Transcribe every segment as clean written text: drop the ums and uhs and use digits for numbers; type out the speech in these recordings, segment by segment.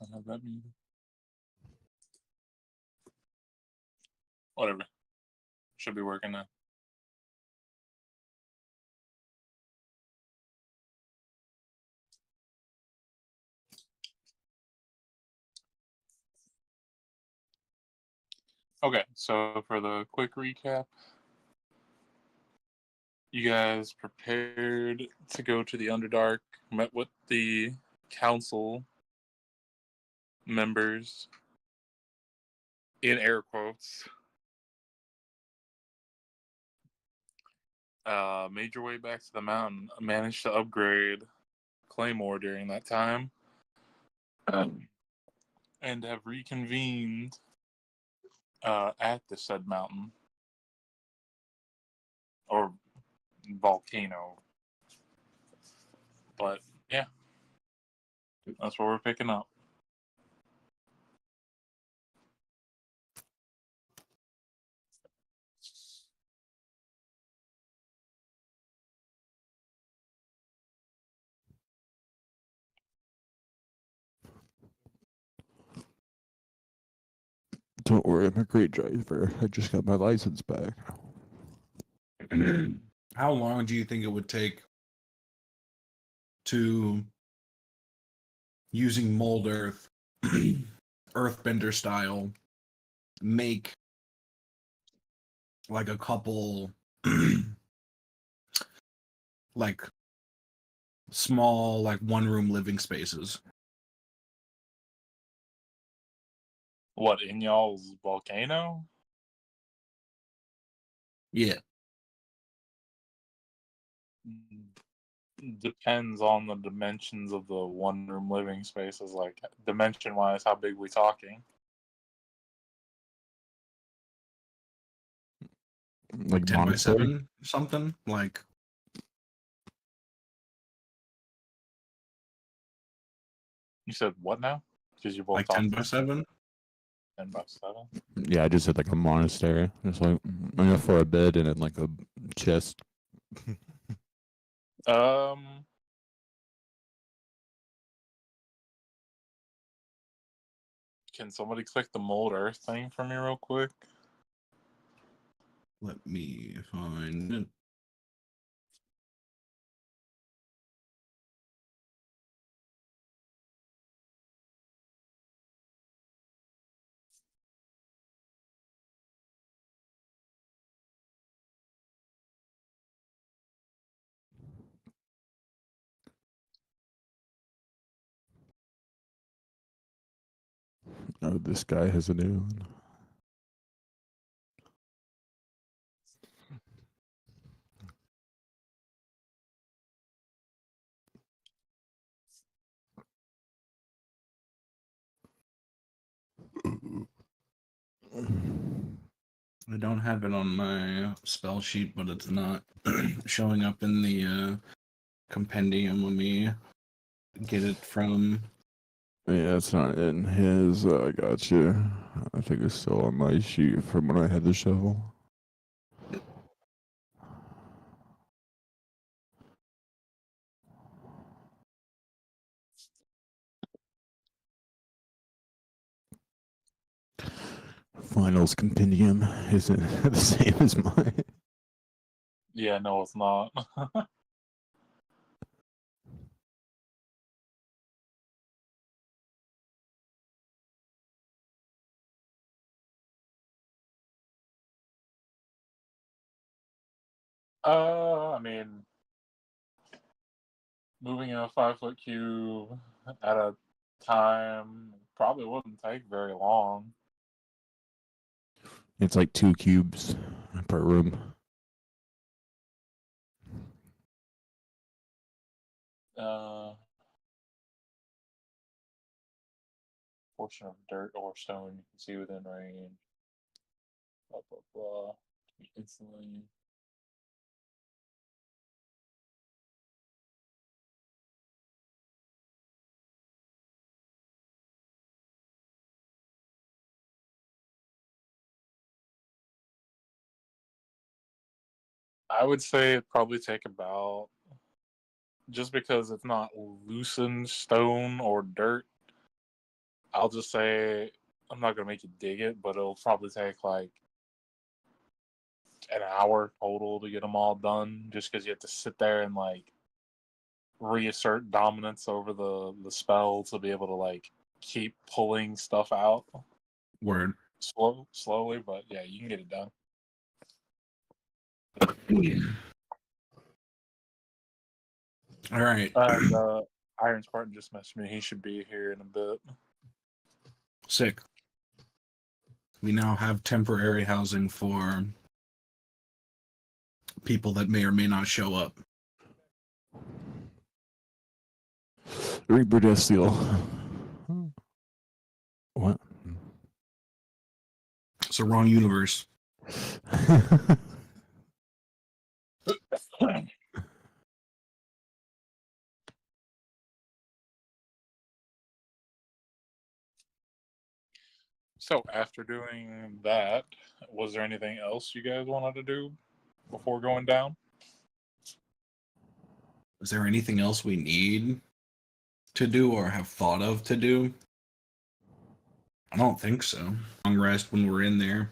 I have that muted. Whatever. Should be working now. Okay, so for the quick recap, you guys prepared to go to the Underdark, met with the council members, in air quotes, made your way back to the mountain, managed to upgrade Claymore during that time, and have reconvened at the said mountain, or volcano. But yeah, that's where we're picking up. Don't worry, I'm a great driver. I just got my license back. How long do you think it would take to, using mold earth, earthbender style, make like a couple like small, like one room living spaces? What, in y'all's volcano? Yeah. Depends on the dimensions of the one room living spaces. Like, dimension wise, how big we talking? Like 10 by monastery? 7 something like. You said what now? Because you both Like talked 10 by 7. 10 by 7. Yeah, I just said like a monastery. Just like enough for a bed and then like a chest. Can somebody click the mold earth thing for me real quick? Let me find it. Oh, this guy has a new one. I don't have it on my spell sheet, but it's not showing up in the compendium. Let me get it from. Yeah, it's not in his. I got you. I think it's still on my sheet from when I had the shovel. Finals compendium isn't the same as mine. Yeah, no, it's not. I mean, moving in a 5-foot cube at a time probably wouldn't take very long. It's like 2 cubes per room. Portion of dirt or stone you can see within range. Blah blah blah. Instantly. I would say it'd probably take about, just because it's not loosened stone or dirt, I'll just say I'm not gonna make you dig it, but it'll probably take like an hour total to get them all done, just because you have to sit there and like reassert dominance over the spell to be able to like keep pulling stuff out Word. slowly, but yeah, you can get it done. All right. And Iron Spartan just messaged me. He should be here in a bit. Sick. We now have temporary housing for people that may or may not show up. Reaper Death Steel. What? It's the wrong universe. So after doing that, was there anything else you guys wanted to do before going down? Is there anything else we need to do or have thought of to do? I don't think so. Long rest when we're in there.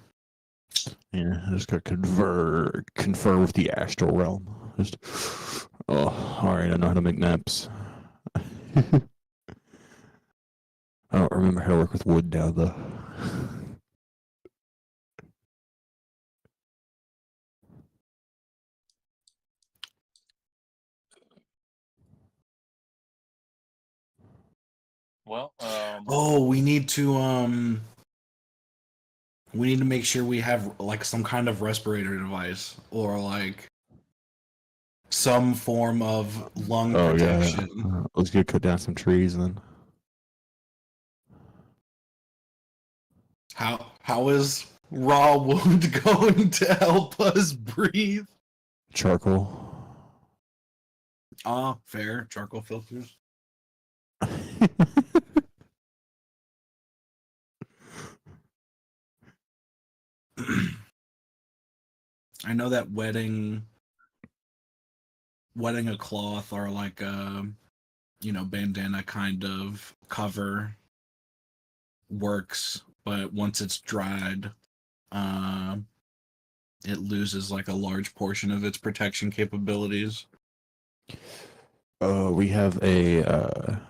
Yeah, I just got confer with the astral realm. Just, oh, all right. I know how to make naps. I don't remember how to work with wood now, though. Well, Oh, we need to make sure we have like some kind of respirator device or like some form of lung protection. Yeah. Let's go cut down some trees then. How is raw wound going to help us breathe? Charcoal. Ah, fair. Charcoal filters. I know that wetting a cloth or like a bandana kind of cover works, but once it's dried, it loses like a large portion of its protection capabilities. We have a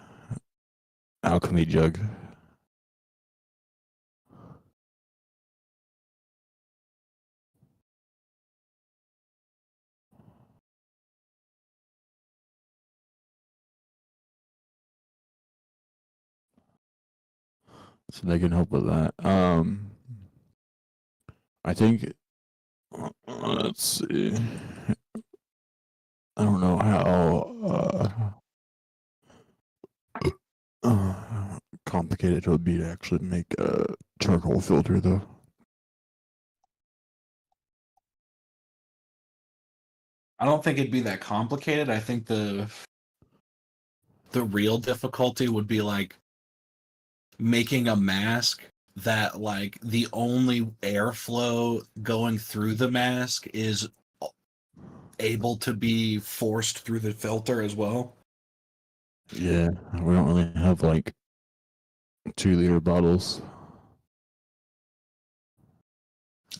alchemy jug. So they can help with that. I think. Let's see. I don't know how complicated it would be to actually make a charcoal filter, though. I don't think it'd be that complicated. I think the real difficulty would be like making a mask that like the only airflow going through the mask is able to be forced through the filter as well. Yeah, we don't really have like 2-liter bottles.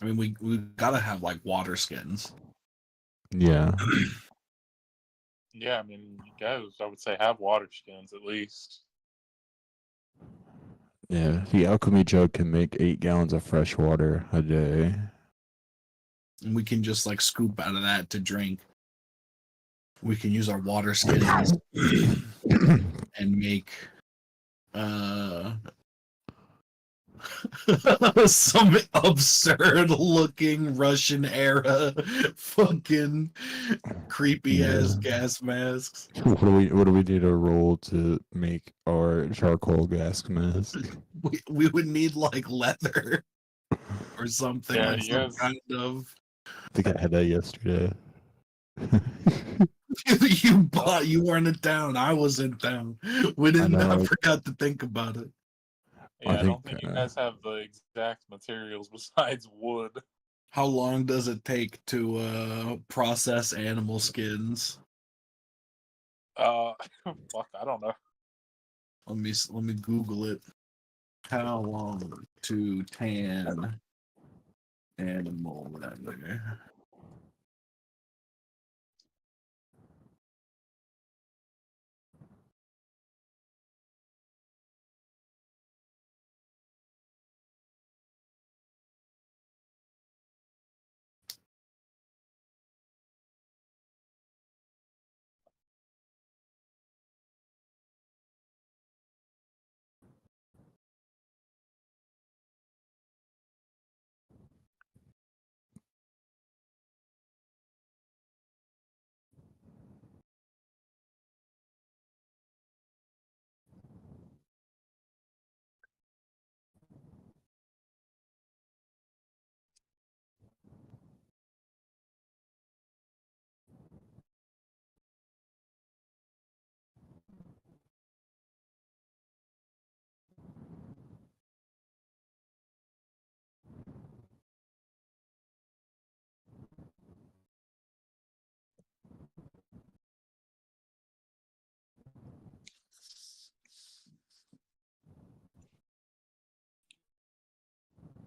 I mean, we gotta have like water skins. Yeah. yeah, I mean, you guys, I would say have water skins at least. Yeah, the alchemy jug can make 8 gallons of fresh water a day. And we can just like scoop out of that to drink. We can use our water skins and make some absurd looking Russian era fucking creepy ass gas masks. What do we need to roll to make our charcoal gas mask? We would need like leather or something, Yeah, like some yes. kind of. I think I had that yesterday. You weren't in town. I was in town. We didn't. I forgot to think about it. Yeah, I don't think, think you guys have the exact materials besides wood. How long does it take to process animal skins? Fuck, I don't know. Let me Google it. How long to tan animal leather?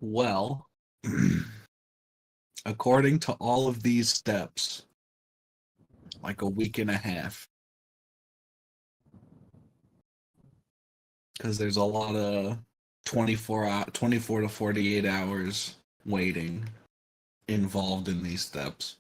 Well, according to all of these steps, like a week and a half. Because there's a lot of 24 to 48 hours waiting involved in these steps.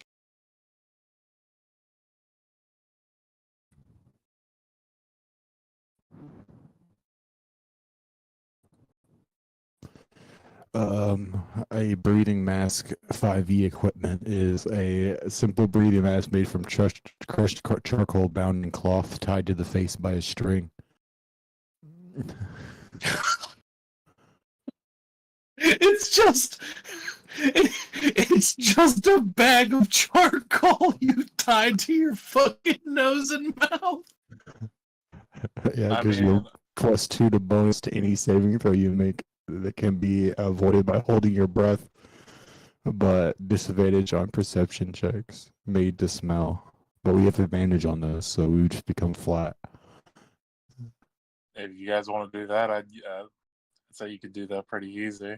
A breathing mask 5e equipment is a simple breathing mask made from crushed charcoal bound in cloth tied to the face by a string. It's just a bag of charcoal you tied to your fucking nose and mouth. Yeah, I because mean, you'll +2 to bonus to any saving throw you make that can be avoided by holding your breath, but disadvantage on perception checks made to smell. But we have advantage on those, so we would just become flat. if you guys want to do that, I'd say you could do that pretty easy.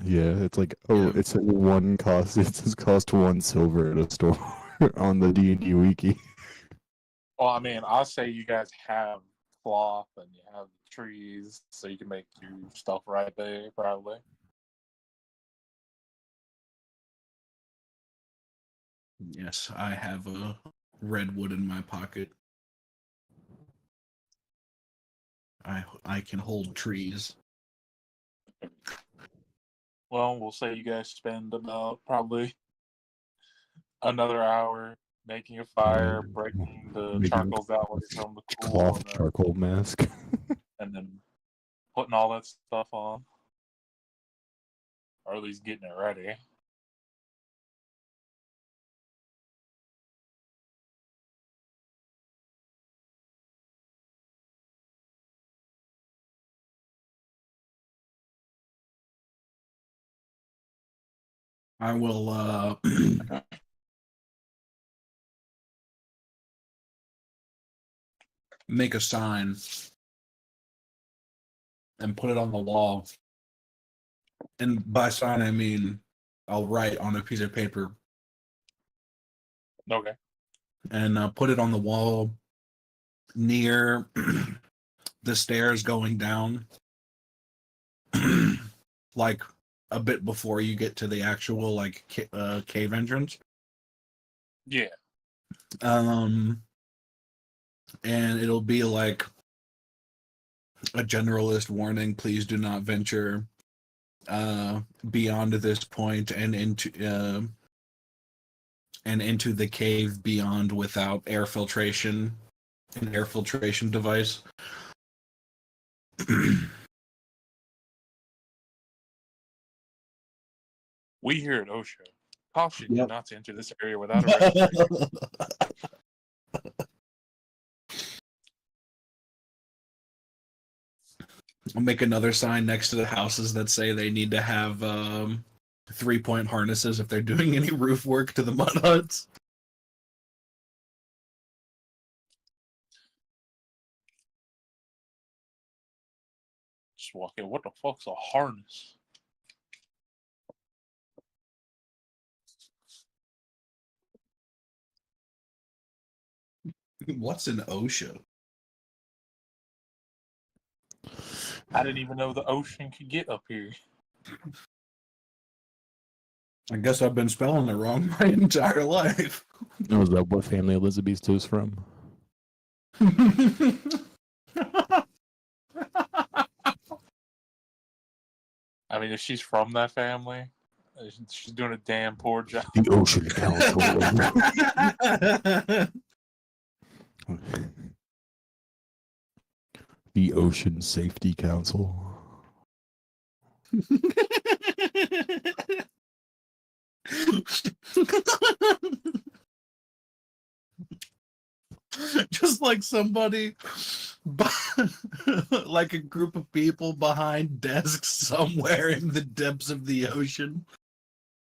Yeah, it's like, oh, Yeah. it's a one cost. It's cost 1 silver at a store on the D&D wiki. Well, I mean, I'll say you guys have cloth and you have trees, so you can make your stuff right there, probably. Yes, I have a redwood in my pocket. I can hold trees. Well, we'll say you guys spend about probably another hour making a fire, breaking the Making charcoals out from the cool, cloth charcoal mask. and then putting all that stuff on, or at least getting it ready. I will make a sign and put it on the wall. And by sign, I mean I'll write on a piece of paper Okay. and put it on the wall near the stairs going down, like a bit before you get to the actual like cave entrance. Yeah. And it'll be like a generalist warning: please do not venture beyond this point and into the cave beyond without air filtration, an air filtration device. We here at OSHA caution you Yep. not to enter this area without a registration. I'll make another sign next to the houses that say they need to have 3-point harnesses if they're doing any roof work to the mud huts. Just walk in. What the fuck's a harness? What's an OSHA? I didn't even know the ocean could get up here. I guess I've been spelling it wrong my entire life. Was that what family Elizabeth is from? I mean, if she's from that family, she's doing a damn poor job. The Ocean Council. The Ocean Safety Council. Just like somebody, like a group of people behind desks somewhere in the depths of the ocean.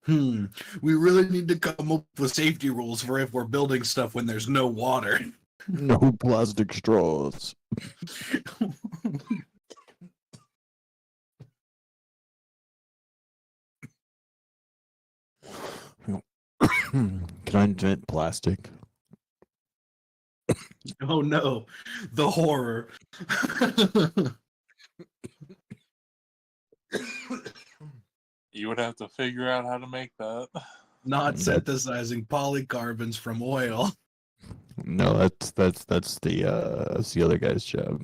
We really need to come up with safety rules for if we're building stuff when there's no water. No plastic straws. Can I invent plastic? Oh no, the horror. You would have to figure out how to make that. Not synthesizing polycarbons from oil. No, that's the other guy's job.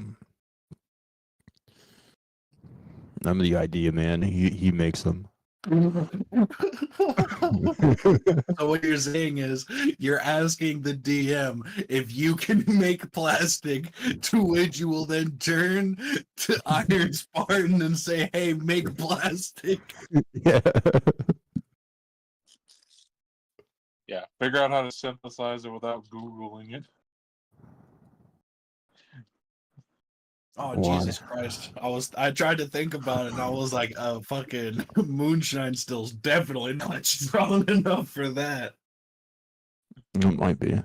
I'm the idea man. He makes them. So what you're saying is you're asking the DM if you can make plastic, to which you will then turn to Iron Spartan and say, hey, make plastic. Yeah. Yeah, figure out how to synthesize it without Googling it. Oh, Why? Jesus Christ. I tried to think about it and I was like, fucking moonshine still's definitely not strong enough for that. It might be.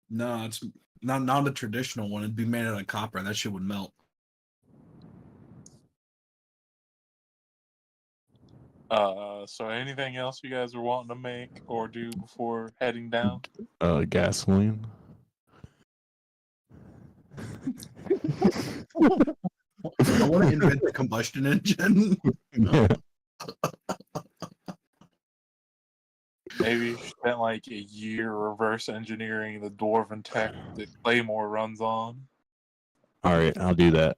No, it's not a traditional one. It'd be made out of copper. That shit would melt. So anything else you guys are wanting to make or do before heading down? Gasoline. I want to invent the combustion engine. Yeah. Maybe you spent like a year reverse engineering the dwarven tech that Claymore runs on. All right, I'll do that.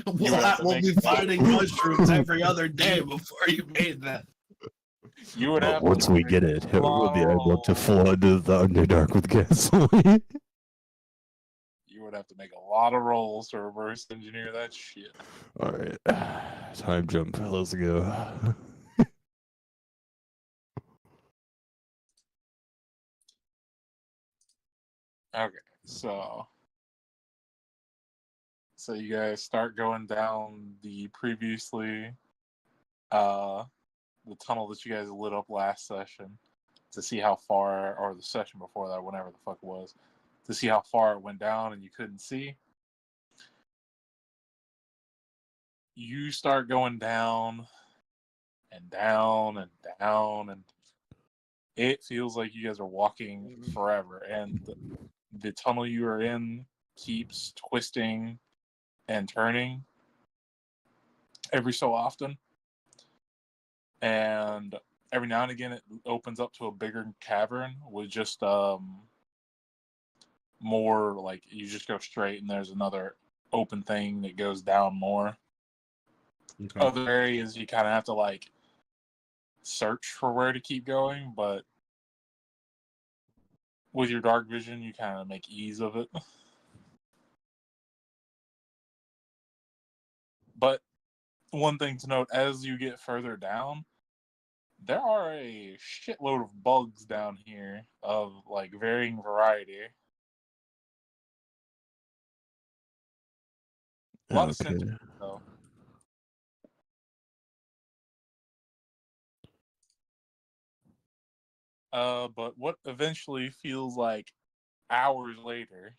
We'll be finding mushrooms every other day before you made that. You would But have once to we make get it, a we'll be able to lot- flood the Underdark with gasoline. You would have to make a lot of rolls to reverse engineer that shit. All right, time jump. Let's go. Okay, so you guys start going down the previously the tunnel that you guys lit up last session to see how far, or the session before that, whenever the fuck it was, to see how far it went down and you couldn't see. You start going down and down and down, and it feels like you guys are walking forever, and the tunnel you are in keeps twisting and turning every so often, and every now and again it opens up to a bigger cavern with just more, like, you just go straight and there's another open thing that goes down more. Okay. Other areas you kind of have to like search for where to keep going, but with your dark vision you kind of make ease of it. But one thing to note, as you get further down, there are a shitload of bugs down here of like varying variety. A lot of centipedes, though. But what eventually feels like hours later,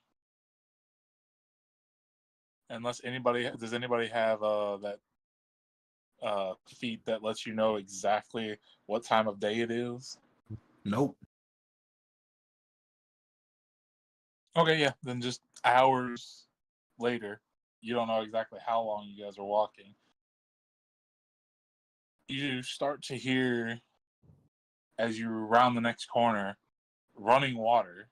unless anybody does anybody have that feat that lets you know exactly what time of day it is? Nope. Okay, yeah, then just hours later, you don't know exactly how long you guys are walking. You start to hear, as you round the next corner, running water,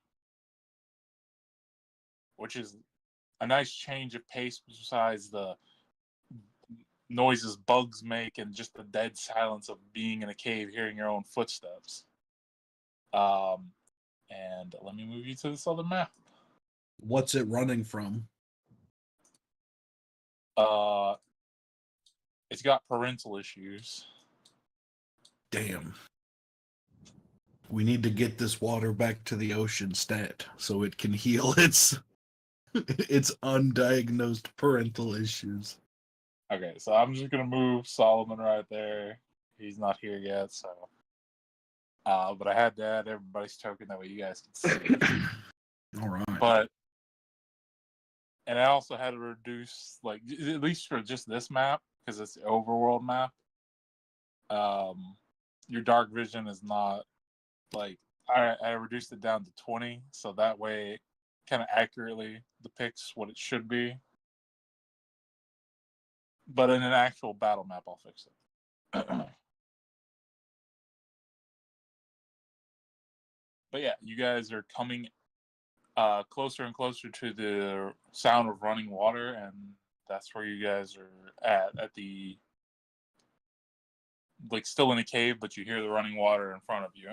which is a nice change of pace besides the noises bugs make and just the dead silence of being in a cave, hearing your own footsteps. And let me move you to this other map. What's it running from? It's got parental issues. Damn. We need to get this water back to the ocean stat so it can heal its undiagnosed parental issues. Okay, so I'm just gonna move Solomon right there. He's not here yet, so. But I had to add everybody's token that way you guys can see. All right. But, and I also had to reduce, like, at least for just this map, because it's the overworld map. Your dark vision is not, like, I reduced it down to 20, so that way it kind of accurately depicts what it should be. But in an actual battle map, I'll fix it. But yeah, you guys are coming closer and closer to the sound of running water, and that's where you guys are at the, like, still in a cave, but you hear the running water in front of you.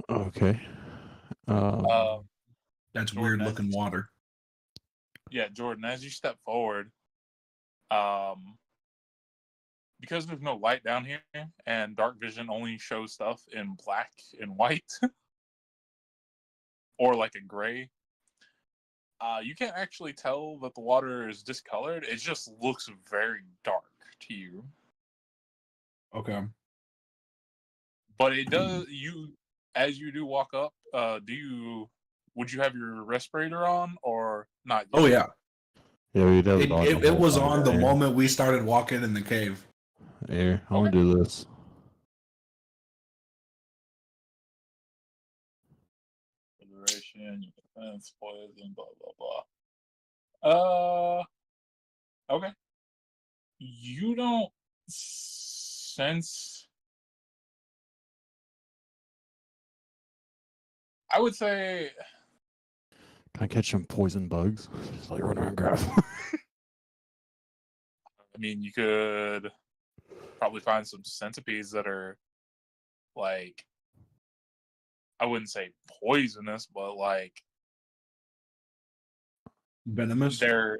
Okay. That's Jordan, weird looking water. Yeah, Jordan, as you step forward, because there's no light down here and dark vision only shows stuff in black and white or like a gray, you can't actually tell that the water is discolored. It just looks very dark to you. Okay. But it does, as you do walk up, would you have your respirator on or not yet? Oh yeah. Yeah, we did It was on the moment we started walking in the cave. Here, I want to do this. Federation, defense, poison, blah blah blah. Okay. You don't sense. I would say. Can I catch some poison bugs? Just like run around and grab. I mean, you could probably find some centipedes that are, like, I wouldn't say poisonous, but like Venomous. they're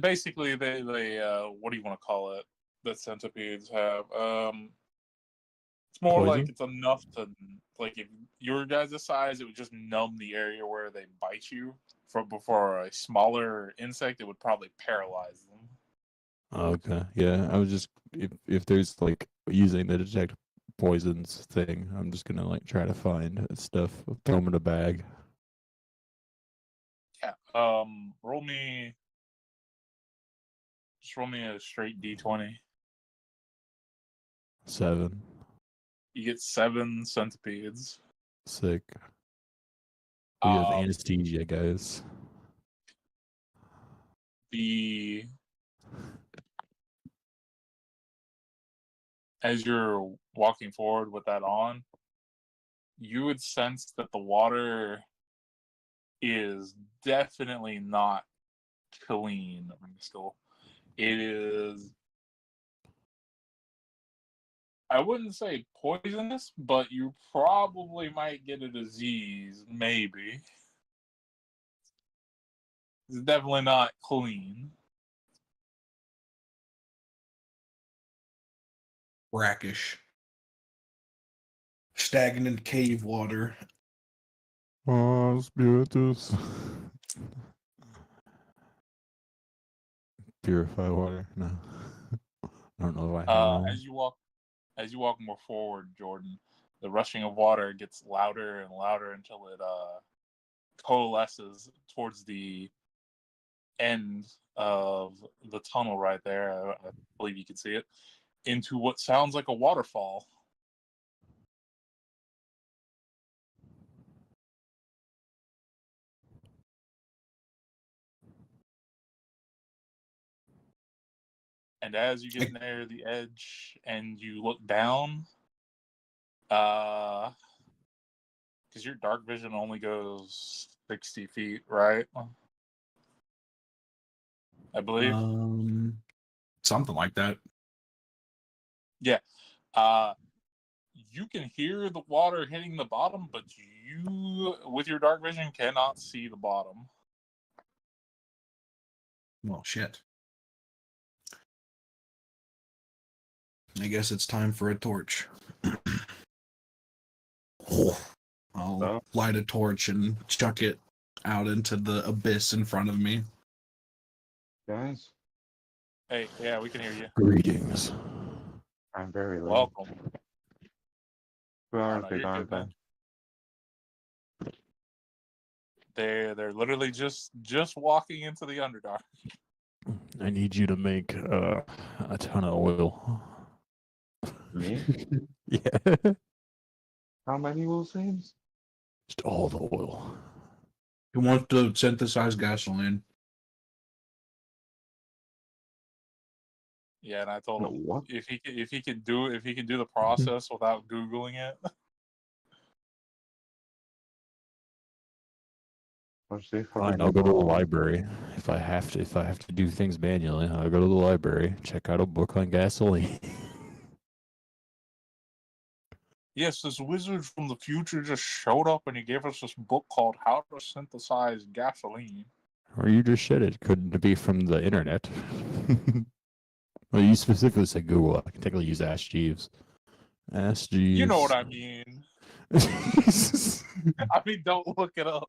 basically they what do you want to call it that centipedes have? It's more Poison? like it's enough to, like, if your guys' size, it would just numb the area where they bite you. For a smaller insect, it would probably paralyze them. Okay, yeah. I was just if there's like using the detect poisons thing, I'm just gonna like try to find stuff, throw them in a bag. Yeah. Roll me. Just roll me a straight D20. 7. You get 7 centipedes. Sick. We have Um, anesthesia, guys. As you're walking forward with that on, you would sense that the water is definitely not clean. It is, I wouldn't say poisonous, but you probably might get a disease, maybe. It's definitely not clean. Brackish. Stagnant cave water. Oh, spiritus. Purify water. No. I don't know if I have one. as you walk more forward, Jordan, the rushing of water gets louder and louder until it coalesces towards the end of the tunnel right there. I believe you can see it, into what sounds like a waterfall. And as you get near the edge and you look down, because your dark vision only goes 60 feet, right? I believe. Something like that. Yeah. You can hear the water hitting the bottom, but you, with your dark vision, cannot see the bottom. Well, shit. I guess it's time for a torch. I'll light a torch and chuck it out into the abyss in front of me. Guys, Hey, yeah, we can hear you. Greetings. I'm very late. Welcome. 2 hours no, big, you're aren't good, man. They're literally just walking into the Underdark. I need you to make a ton of oil. Me? Yeah. How many will seems? Just all the oil. Who wants to synthesize gasoline? Yeah, and I told him What? if he can do the process without Googling it. Fine, I'll go to the library. If I have to do things manually, I'll go to the library, check out a book on gasoline. Yes, this wizard from the future just showed up and he gave us this book called How to Synthesize Gasoline. Or you just said it. Couldn't it be from the internet? Well, you specifically said Google. I can technically use Ask Jeeves. Ask Jeeves. You know what I mean. I mean, don't look it up.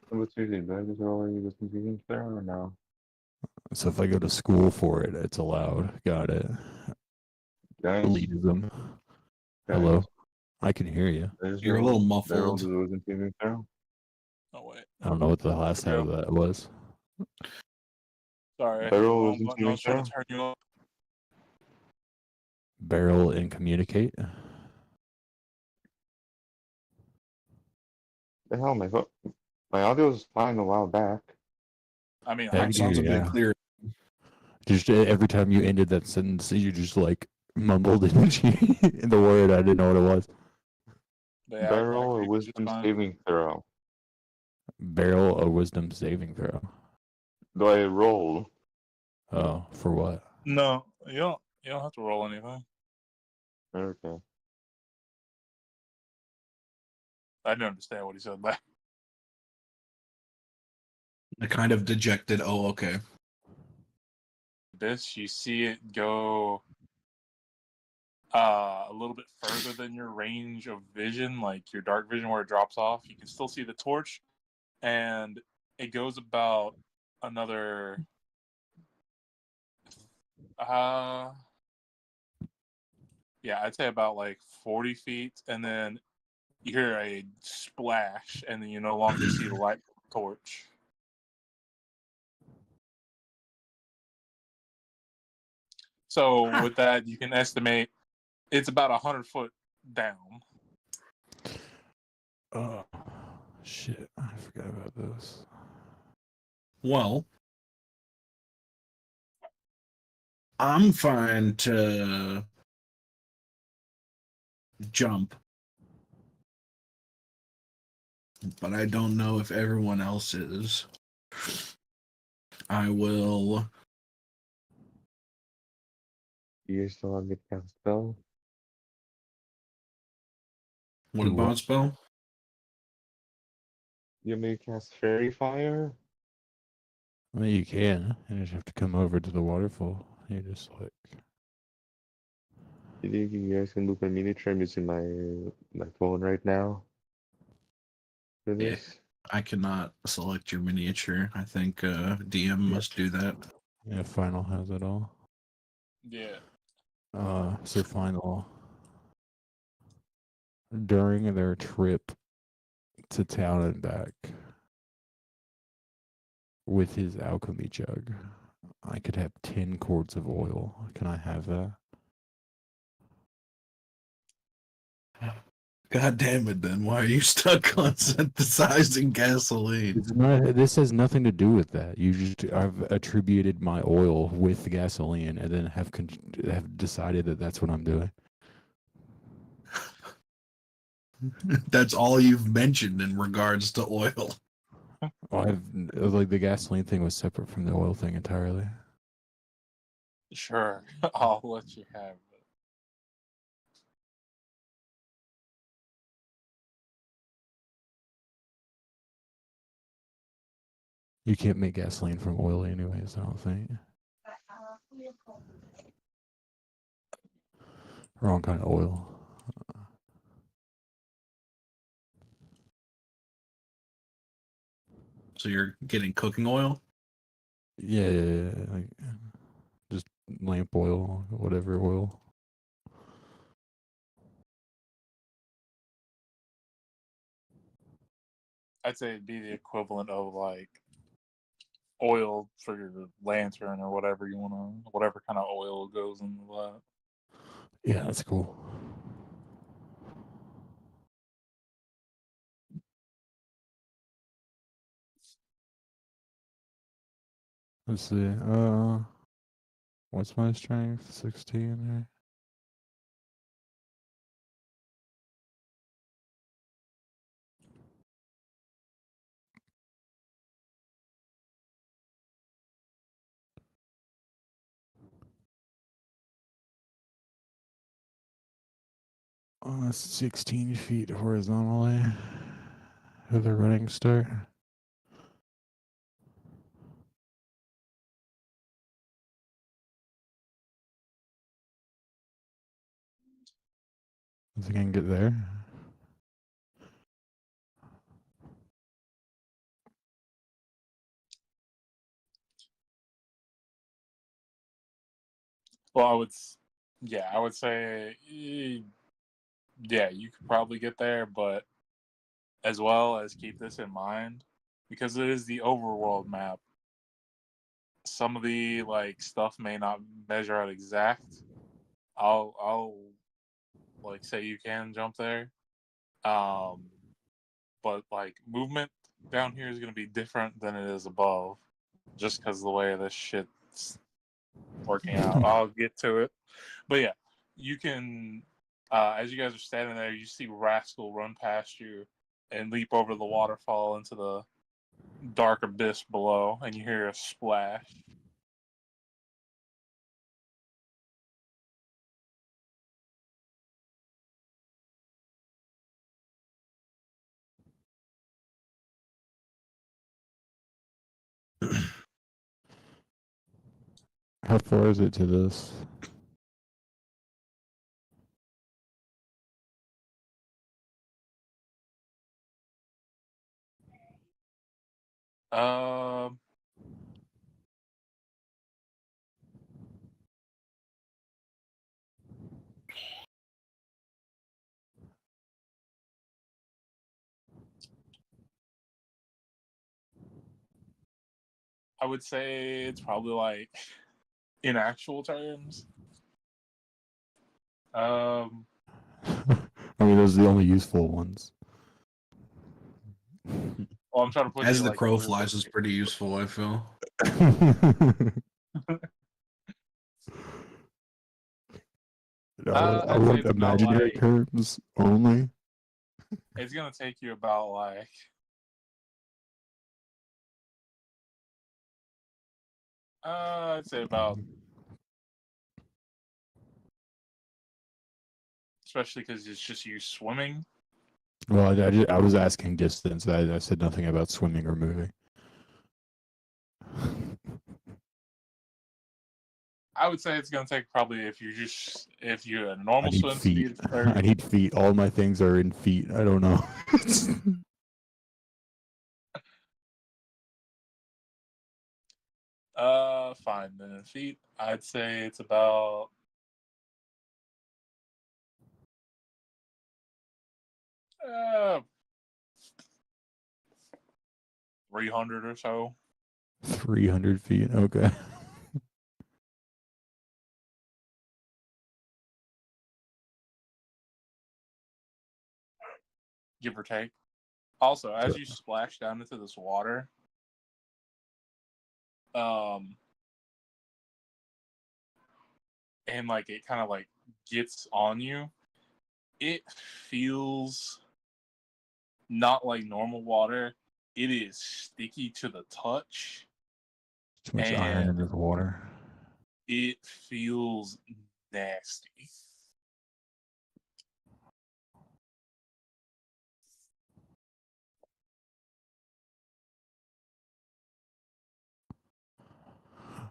What's usually better? Is already the convenience there or no? So if I go to school for it, it's allowed. Got it. Guys, Elitism. guys, Hello. I can hear you. You're a little muffled. There convenience there. Oh wait, I don't know what the last half of that was. sorry. Barrel Wrong isn't button. I was trying to there? turn you up. Barrel and communicate. The hell, my audio was fine a while back. I mean, Yeah, I That sounds a bit yeah. clearer. Just every time you ended that sentence, you just like mumbled in the word. I didn't know what it was. yeah, Barrel I or agree with you wisdom just fine. saving throw? Barrel a wisdom saving throw. Do I roll? Oh, for what? No, you don't have to roll anything. Okay. I didn't understand what he said there. A kind of dejected, oh, okay. This, you see it go a little bit further than your range of vision, like your dark vision where it drops off. You can still see the torch, and it goes about another yeah, I'd say about like 40 feet, and then you hear a splash, and then you no longer see the light from the torch. So with that, you can estimate it's about 100 foot down. Oh, shit. I forgot about this. Well, I'm fine to jump, but I don't know if everyone else is. I will. You still want me to cast spell? What Do about what? spell? You want me to cast fairy fire? Well, you can. You just have to come over to the waterfall. You just like. You think you guys can look at miniature? I'm using my phone right now for Yeah. this. I cannot select your miniature. I think DM must do that. Yeah, final has it all. Yeah. So final. During their trip to town and back with his alchemy jug, I could have 10 quarts of oil. Can I have that? God damn it, then. Why are you stuck on synthesizing gasoline? This has nothing to do with that. I've attributed my oil with gasoline and then have decided that that's what I'm doing. That's all you've mentioned in regards to oil. Well, like the gasoline thing was separate from the oil thing entirely. Sure, I'll let you have it. You can't make gasoline from oil anyways, I don't think. Wrong kind of oil. So you're getting cooking oil? Yeah, like just lamp oil, whatever oil. I'd say it'd be the equivalent of like oil for your lantern or whatever you want to, whatever kind of oil goes into that. Yeah, that's cool. Let's see. What's my strength? 16, right? Oh, 16 feet horizontally with a running start. I think I can get there. Well, I would say, yeah, you could probably get there, but as well as keep this in mind, because it is the overworld map. Some of the like stuff may not measure out exact. I'll like say you can jump there, but like movement down here is going to be different than it is above, just because the way this shit's working out. I'll get to it, but yeah, you can. As you guys are standing there, you see Rascal run past you and leap over the waterfall into the dark abyss below, and you hear a splash. How far is it to this? Um, I would say it's probably like in actual terms. Um, I mean, those are the only useful ones. well, I'm trying to put As you the like crow flies is pretty useful, I feel. No, I I'd say want it's about imaginary like terms only. it's gonna take you about like I'd say about, especially because it's just you swimming. Well, I was asking distance. I said nothing about swimming or moving. I would say it's gonna take probably if you're at I normal need swim feet. speed of I 30. need feet. All my things are in feet. I don't know. Fine. Then in feet, I'd say it's about Uh, 300 or so. 300 feet. Okay. Give or take. Also, as you splash down into this water, and like it kind of like gets on you, it feels not like normal water. It is sticky to the touch. Too much iron in And this water. it feels nasty.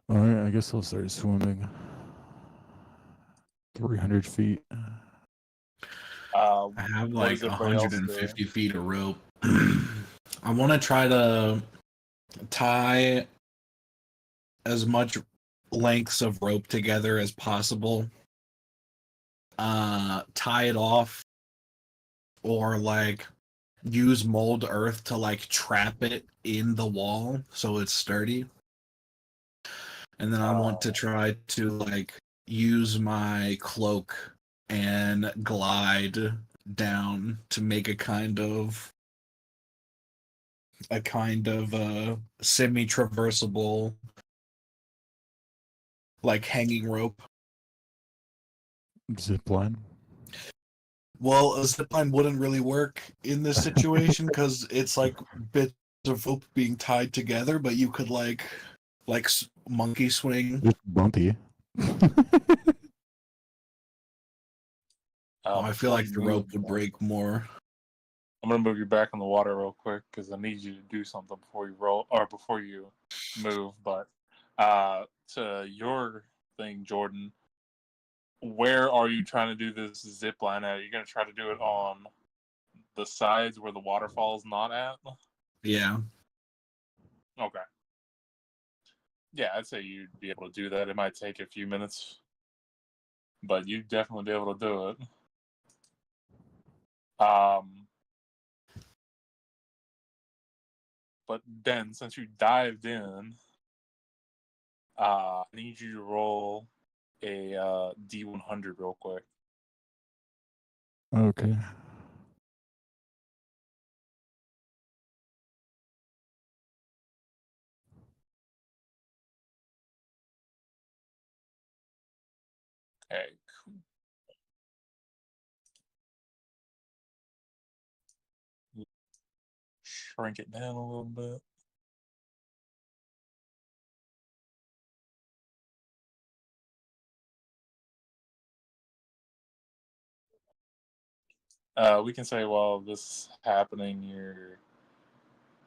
All right, I guess I'll start swimming. 300 feet. I have What like does everybody else do? 150 feet of rope. I want to try to tie as much lengths of rope together as possible. Tie it off, or like use mold earth to like trap it in the wall so it's sturdy. And then I want to try to like use my cloak and glide down to make a kind of semi-traversable like hanging rope. Zip line. Well, a zipline wouldn't really work in this situation because it's like bits of rope being tied together, but you could like monkey swing. Just bumpy. I feel like the rope would break more. I'm gonna move you back in the water real quick because I need you to do something before you roll or before you move. But to your thing, Jordan, where are you trying to do this zip line at? Are you gonna try to do it on the sides where the waterfall's not at? Yeah. Okay. Yeah, I'd say you'd be able to do that. It might take a few minutes, but you'd definitely be able to do it. But then, since you dived in, I need you to roll a D100 real quick. Okay. Okay, cool. Shrink it down a little bit. We can say while this is happening, you're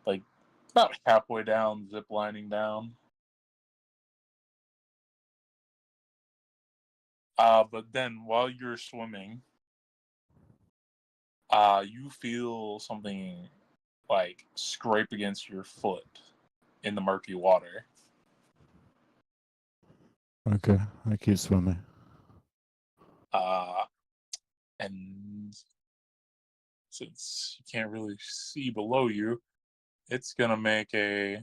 like about halfway down, zip lining down. But then while you're swimming, you feel something like scrape against your foot in the murky water. Okay. I keep swimming. And since you can't really see below you, it's gonna make a.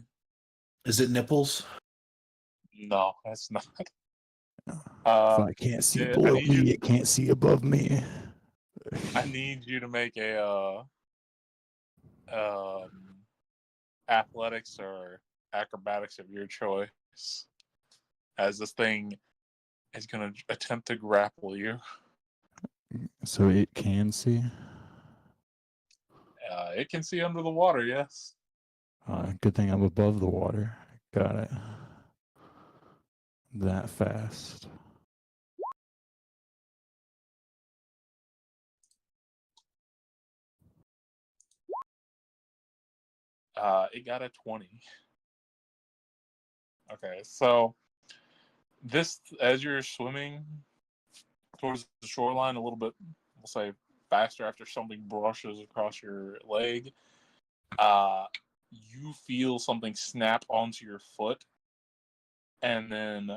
Is it nipples? No, that's not. If I can't see below me, it can't see above me. I need you to make a athletics or acrobatics of your choice, as this thing is going to attempt to grapple you. So it can see? It can see under the water, yes. Good thing I'm above the water. Got it. That fast. It got a 20. Okay, so this, as you're swimming towards the shoreline a little bit, we'll say faster after something brushes across your leg, you feel something snap onto your foot, and then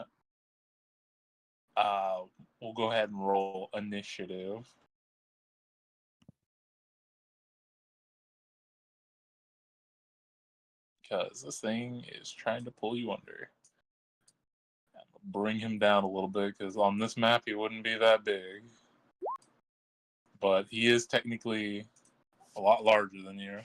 we'll go ahead and roll initiative. because this thing is trying to pull you under. Bring him down a little bit because on this map he wouldn't be that big, but he is technically a lot larger than you.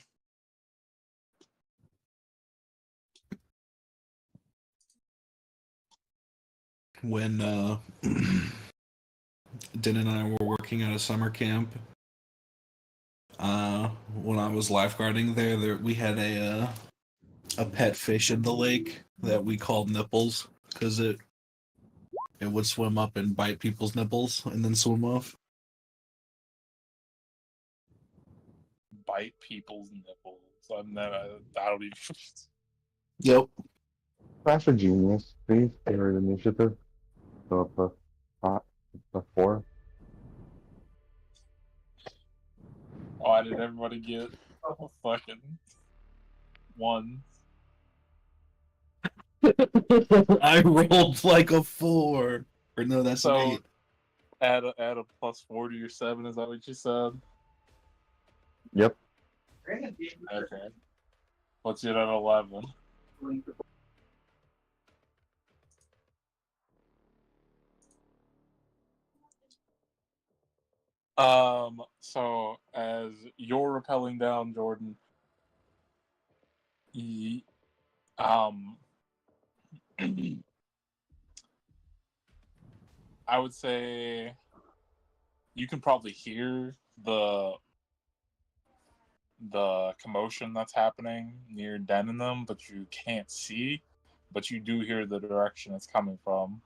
When Den and I were working at a summer camp, when I was lifeguarding there we had a pet fish in the lake that we called Nipples because it would swim up and bite people's nipples and then swim off. Bite people's nipples. I've never. I don't even. Yep. That's a genius. Please favorite initiative. So plus 4. Why did everybody get a fucking 1? I rolled like a 4. Or no, that's an So 8. add a plus 4 to your 7. Is that what you said? Yep. Okay. What's it at 11? So as you're rappelling down, Jordan, I would say you can probably hear the commotion that's happening near Den and them, but you can't see. But you do hear the direction it's coming from.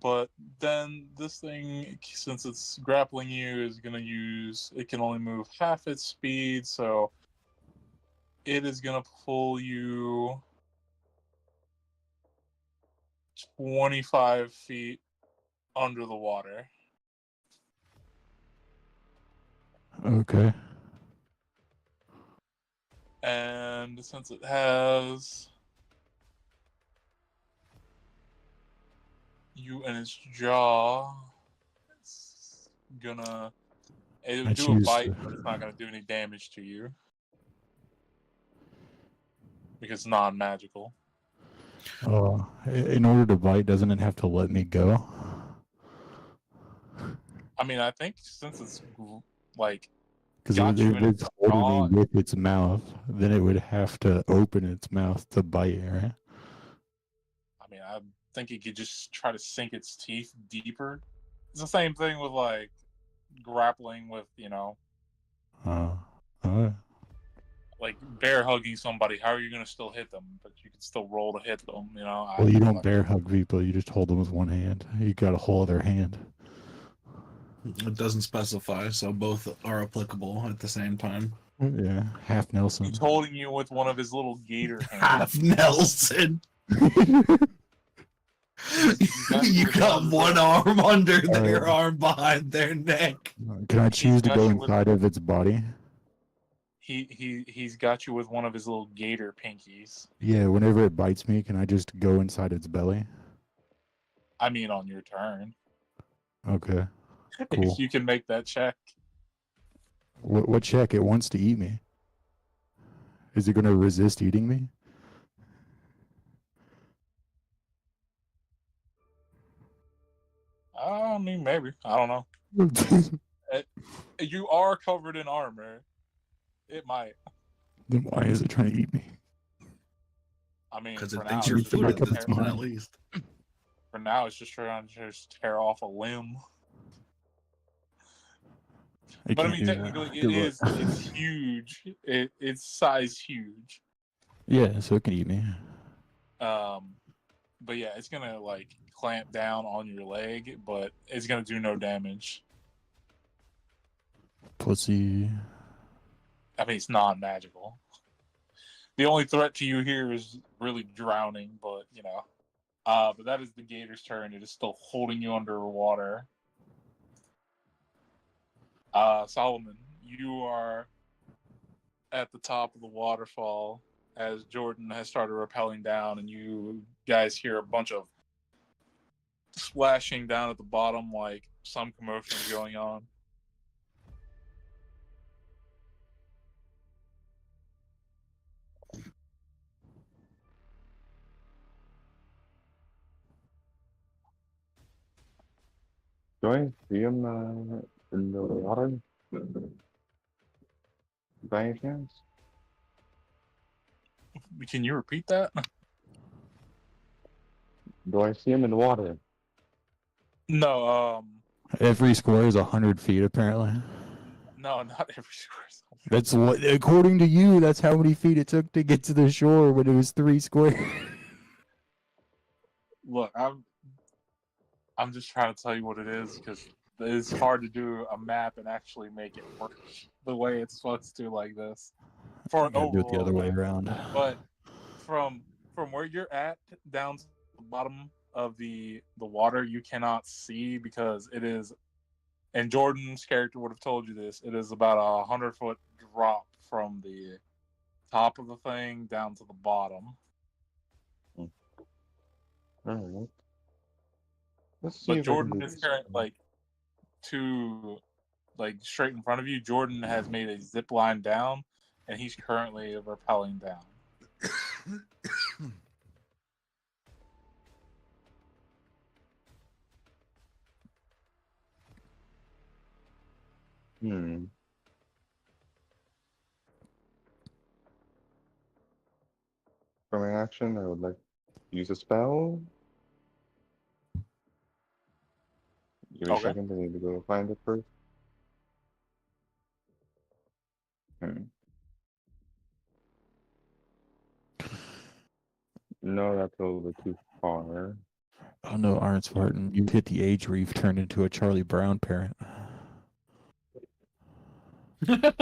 But then this thing, since it's grappling you, is going to use, it can only move half its speed, so it is going to pull you 25 feet under the water. Okay. And since it has you in its jaw, it's gonna it'll I do a choose bite, to- but it's not gonna do any damage to you because it's non-magical. In order to bite, doesn't it have to let me go? I mean, I think since it's like Because got you if in its it's holding jaw, me with its mouth, then it would have to open its mouth to bite, right? I mean, I think it could just try to sink its teeth deeper. It's the same thing with like grappling with, Alright. like bear hugging somebody. How are you gonna still hit them? But you can still roll to hit them. Well, you don't bear hug people. You just hold them with one hand. You got a whole other hand. It doesn't specify, so both are applicable at the same time. Yeah, half Nelson. He's holding you with one of his little gator hands. Half Nelson. You got one arm under their arm behind their neck. Can I choose to got go you with- inside of its body? He's got you with one of his little gator pinkies. Yeah, whenever it bites me, can I just go inside its belly? I mean, on your turn. Okay, cool. If you can make that check. What check? It wants to eat me. Is it going to resist eating me? I mean, maybe. I don't know. You are covered in armor. It might. Then why is it trying to eat me? I mean, Because for it now, thinks you're it's food like at it's this point, mine. at least. for now, it's just trying to just tear off a limb. But I mean, technically, it's huge. It's size huge. Yeah, so it can eat me. But yeah, it's gonna like clamp down on your leg, but it's gonna do no damage. Pussy. I mean, it's non-magical. The only threat to you here is really drowning, but but that is the gator's turn. It is still holding you underwater. Solomon, you are at the top of the waterfall as Jordan has started rappelling down, and you guys hear a bunch of splashing down at the bottom, like some commotion is going on. Do I see him in the water? By any chance? Can you repeat that? Do I see him in the water? No, Every square is 100 feet, apparently. no, not every square. That's what, according to you, that's how many feet it took to get to the shore when it was 3 squares. Look, I'm just trying to tell you what it is because it's hard to do a map and actually make it work the way it's supposed to like this for an Gotta do it the overall other way map. around. But from where you're at down to the bottom of the water, you cannot see because it is. And Jordan's character would have told you this. It is about 100-foot drop from the top of the thing down to the bottom. Alright. Let's see But if I can Jordan do is this. currently straight in front of you. Jordan has made a zip line down, and he's currently rappelling down. For my action, I would like to use a spell. Give me a Okay. second, I need to go find it first. No, that's a little bit too far. Oh no, Arn Spartan, you hit the age where you've turned into a Charlie Brown parent. Oh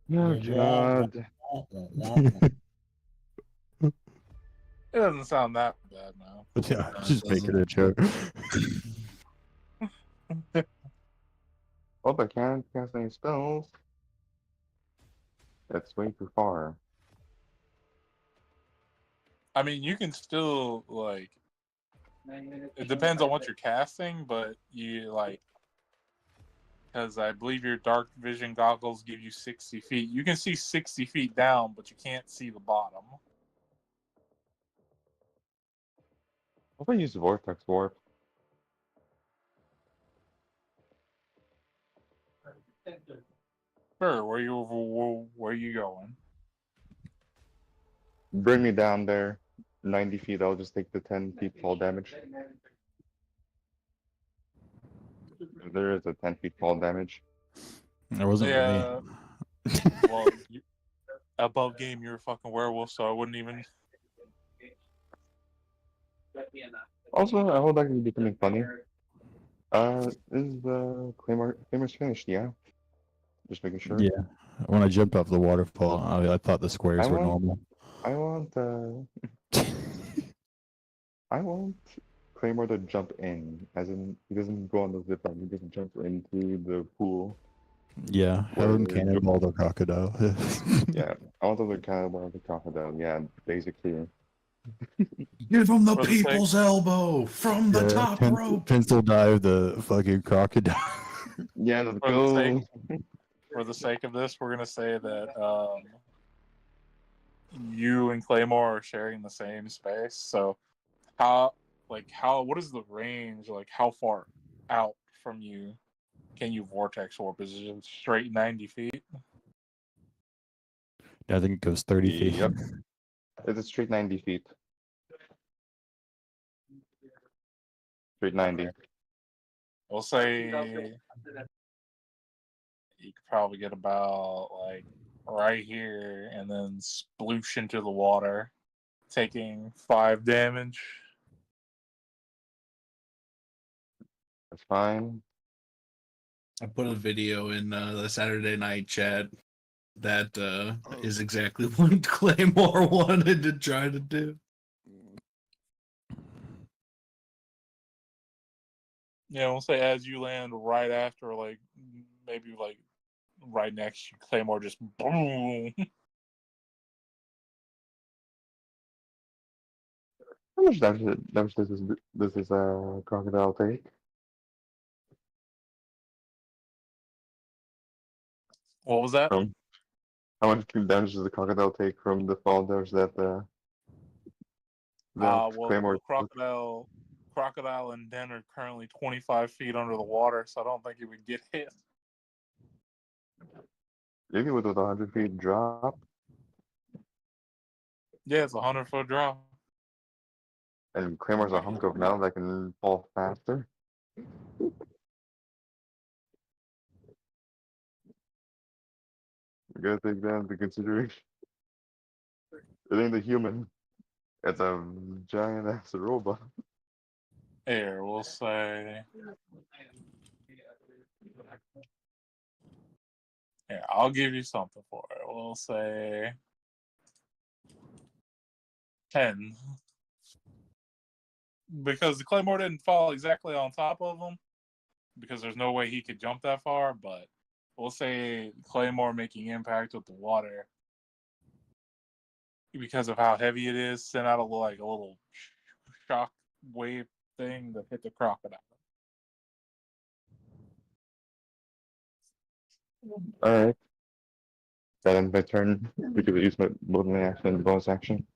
god. It doesn't sound that bad now. Yeah, it just making a joke. Oh, I can't cast any spells. That's way too far. I mean, you can still it depends on what you're casting, but you because I believe your dark vision goggles give you 60 feet. You can see 60 feet down, but you can't see the bottom. What if I use Vortex Warp? Sure, where you going? Bring me down there. 90 feet, I'll just take the 10 feet fall damage. If there is a 10 feet fall damage. That wasn't Yeah. me. Well, above game, you're a fucking werewolf, so I wouldn't even. Also, I would like to do something funny. Is the Claymore's finished? Yeah. Just making sure. Yeah. When I jumped off the waterfall, I thought the squares were normal. I want I want Claymore to jump in, as in he doesn't go on the zip line, he just jumps into the pool. Yeah, have them cannonball the crocodile. Yeah, I want to cannonball the crocodile. Yeah, basically. Give him the For the sake- people's elbow from the top rope. Pencil dive the fucking crocodile. Yeah, let's For the go. For the sake of this, we're gonna say that you and Claymore are sharing the same space. So, what is the range? Like, how far out from you can you vortex warp? Is it just straight 90 feet? I think it goes 30 feet. Yep. It's a straight 90 feet. Straight 90. We'll say you could probably get about right here and then sploosh into the water, taking 5 damage. That's fine. I put a video in the Saturday night chat that is exactly what Claymore wanted to try to do. Yeah, we'll say as you land right after, maybe right next to Claymore, just boom. How much damage does this crocodile take? What was that? From how much damage does the crocodile take from the fall damage that Well, Claymore the crocodile Crocodile and Den are currently 25 feet under the water, so I don't think he would get hit. Maybe with a 100 feet drop, Yeah, it's a 100-foot drop. and Claymor's a hunk of metal that can fall faster. You gotta take that into consideration. It ain't a human. It's a giant ass robot. Here, we'll say. Here, I'll give you something for it. We'll say 10. Because the Claymore didn't fall exactly on top of him, because there's no way he could jump that far, but we'll say Claymore making impact with the water, because of how heavy it is, sent out a little shock wave thing that hit the crocodile. Alright. That ends my turn because I used my movement action and bonus action.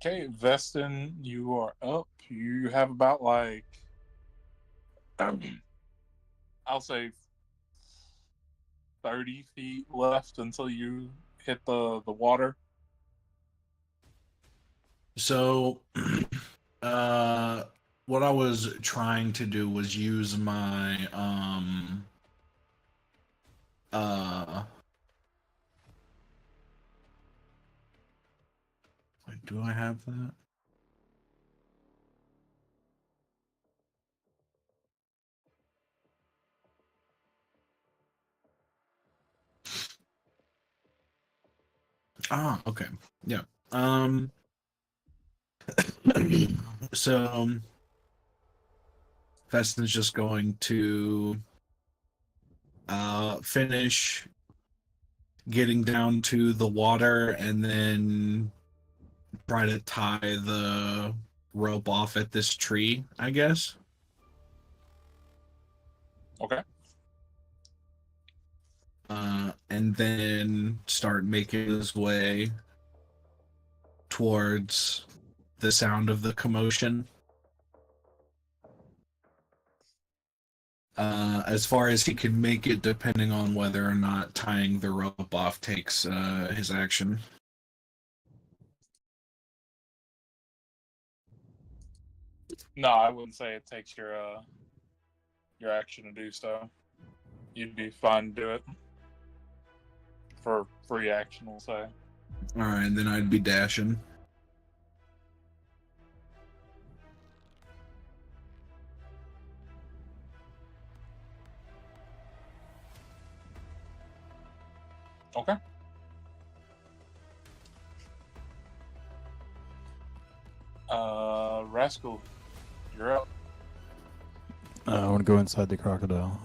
Okay, Vestin, you are up. You have about I'll say 30 feet left until you hit the water. So, what I was trying to do was use my wait, do I have that? Ah, okay. Yeah. So Feston's just going to finish getting down to the water and then try to tie the rope off at this tree, I guess. Okay. And then start making his way towards the sound of the commotion. As far as he can make it, depending on whether or not tying the rope off takes his action. No, I wouldn't say it takes your action to do so. You'd be fine to do it for free action, we'll say. All right, then I'd be dashing. Okay. Rascal, you're up. I want to go inside the crocodile.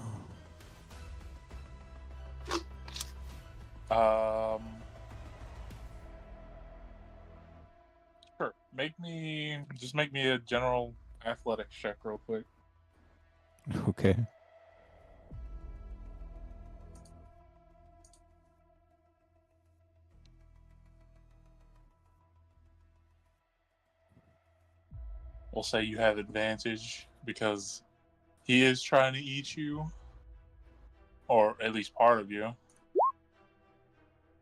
Sure. Make me a general athletics check real quick. Okay. We'll say you have advantage because he is trying to eat you, or at least part of you.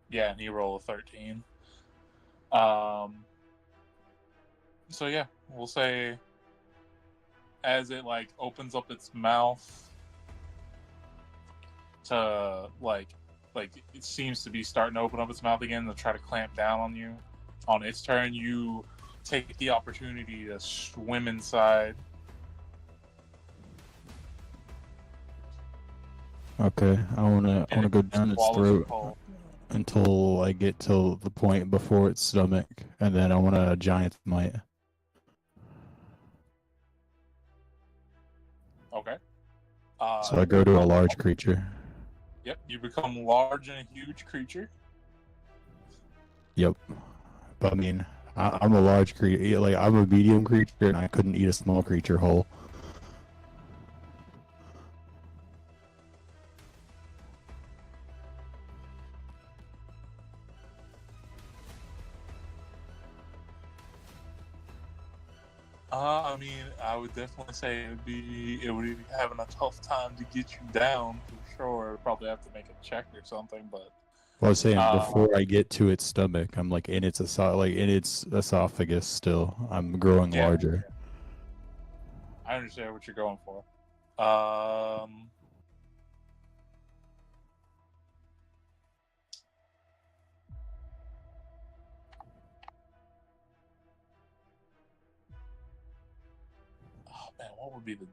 Yeah, and he rolled a 13. So yeah, we'll say as it opens up its mouth to it seems to be starting to open up its mouth again to try to clamp down on you. On its turn, you take the opportunity to swim inside. Okay, I wanna go down its swallows you throat whole. until I get to the point before its stomach, and then I want a giant might. Okay. So I go to a large creature. Yep, you become large and a huge creature. Yep. But I mean, I'm a large creature. Like, I'm a medium creature, and I couldn't eat a small creature whole. I mean, I would definitely say it would be having a tough time to get you down for sure. Probably have to make a check or something, but Well, I was saying Uh, before I get to its stomach, I'm like in its esophagus still. I'm growing yeah, larger. I understand what you're going for. Um, oh man, what would be the?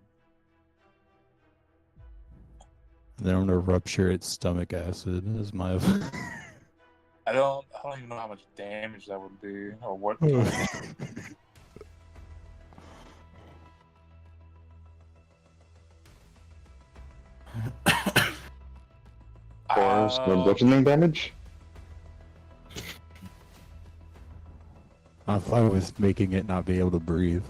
Then I'm gonna rupture its stomach acid as my. I don't even know how much damage that would be, or what. Or some Uh, bludgeoning damage? I'm fine with making it not be able to breathe.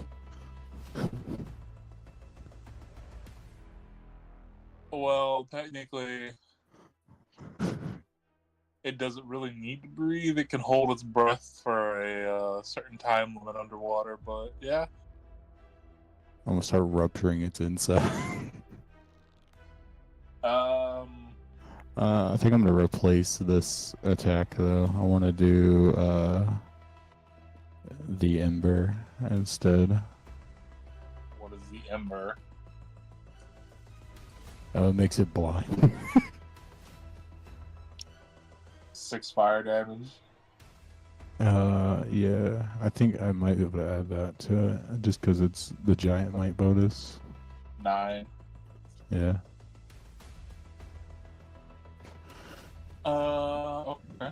well, technically, it doesn't really need to breathe. It can hold its breath for a certain time limit underwater. But yeah, I'm gonna start rupturing its inside. I think I'm gonna replace this attack though. I want to do the ember instead. what is the ember? It makes it blind. 6 fire damage. Yeah, I think I might be able to add that to it just because it's the giant might bonus. 9. Yeah. Okay.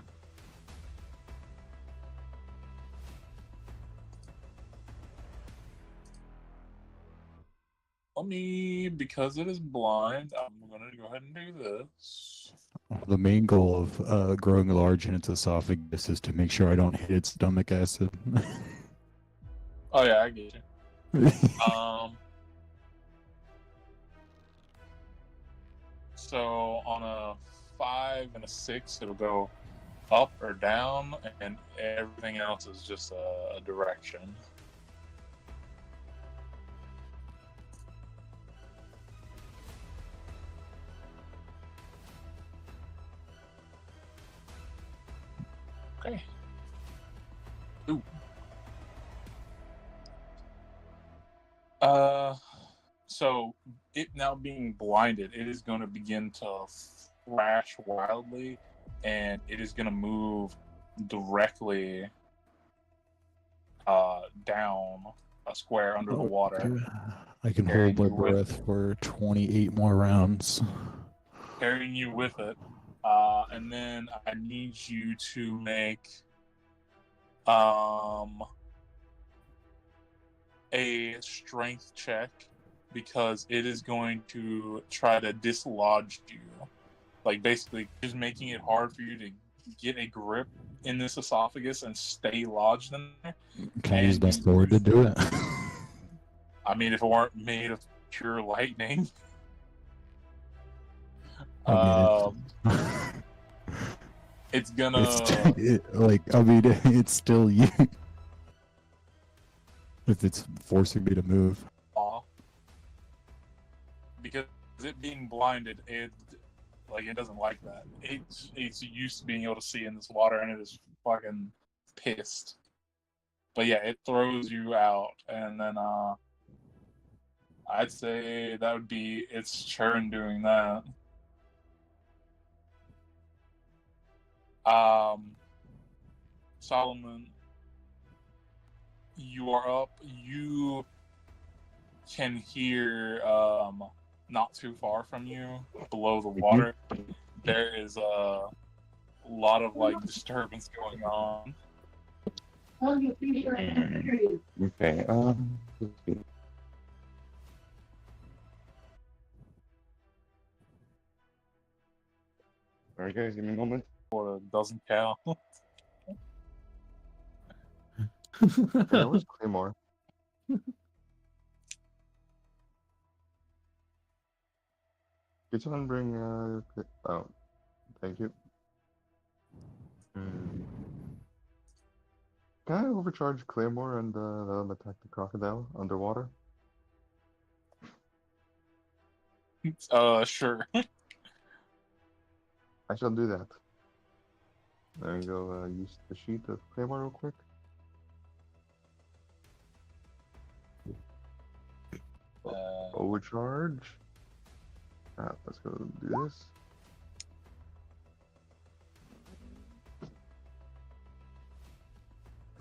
Let me, because it is blind, I'm gonna go ahead and do this. The main goal of growing large in its esophagus is to make sure I don't hit its stomach acid. Oh yeah, I get you. So on a 5 and a 6, it'll go up or down, and everything else is just a direction. Okay. Ooh. So it now being blinded, it is going to begin to flash wildly, and it is going to move directly down a square under the water, I can carrying hold my you with breath for 28 more rounds. carrying you with it. And then I need you to make a strength check because it is going to try to dislodge you. Like basically just making it hard for you to get a grip in this esophagus and stay lodged in there. Can I use my sword to do it? I mean, if it weren't made of pure lightning. I mean, It's gonna it's still you. If it's forcing me to move. because it being blinded, it doesn't like that. It's used to being able to see in this water, and it is fucking pissed. But yeah, it throws you out, and then I'd say that would be its turn doing that. Solomon, you are up. You can hear not too far from you, below the water, there is a lot of disturbance going on. Okay, let's see. Alright guys, give me a moment. Or it doesn't count. Where's Claymore? Could someone bring oh, thank you. can I overcharge Claymore and let him attack the crocodile underwater? Sure. I shall do that. There you go. Use the sheet of Claymore real quick. Overcharge. Let's go do this.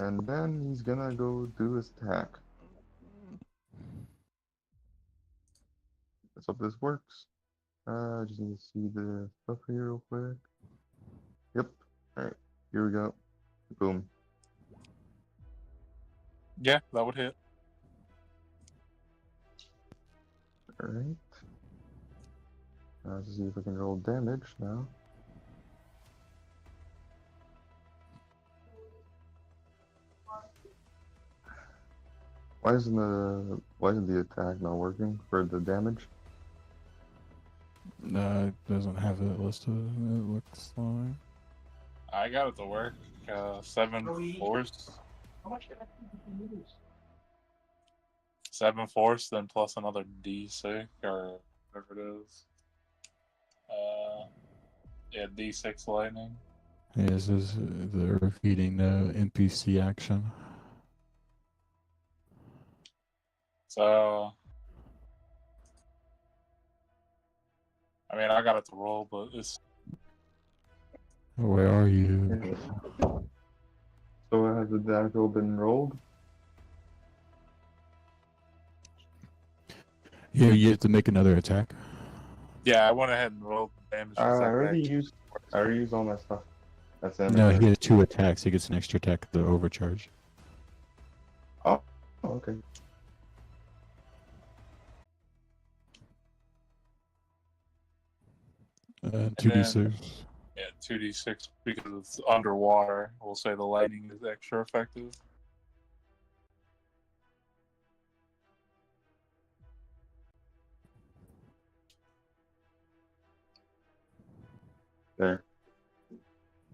And then he's gonna go do his attack. Let's hope this works. Just need to see the stuff here real quick. Yep. Alright, here we go. Boom. Yeah, that would hit. Alright. Let's see if I can roll damage now. Why isn't the attack not working for the damage? It doesn't have it listed. It looks like. I got it to work. 7 force. 7 force, then plus another D6 or whatever it is. Yeah, D6 lightning. Yeah, this is the repeating NPC action. So, I mean, I got it to roll, but it's Where are you? So has the damage roll been rolled? Yeah, you have to make another attack. yeah. I went ahead and rolled damage. I already used all my stuff. That's the No, end. he has 2 attacks. He gets an extra attack, the overcharge. Oh, okay. then- 2d6. Yeah, 2d6 because it's underwater. We'll say the lightning is extra effective. There.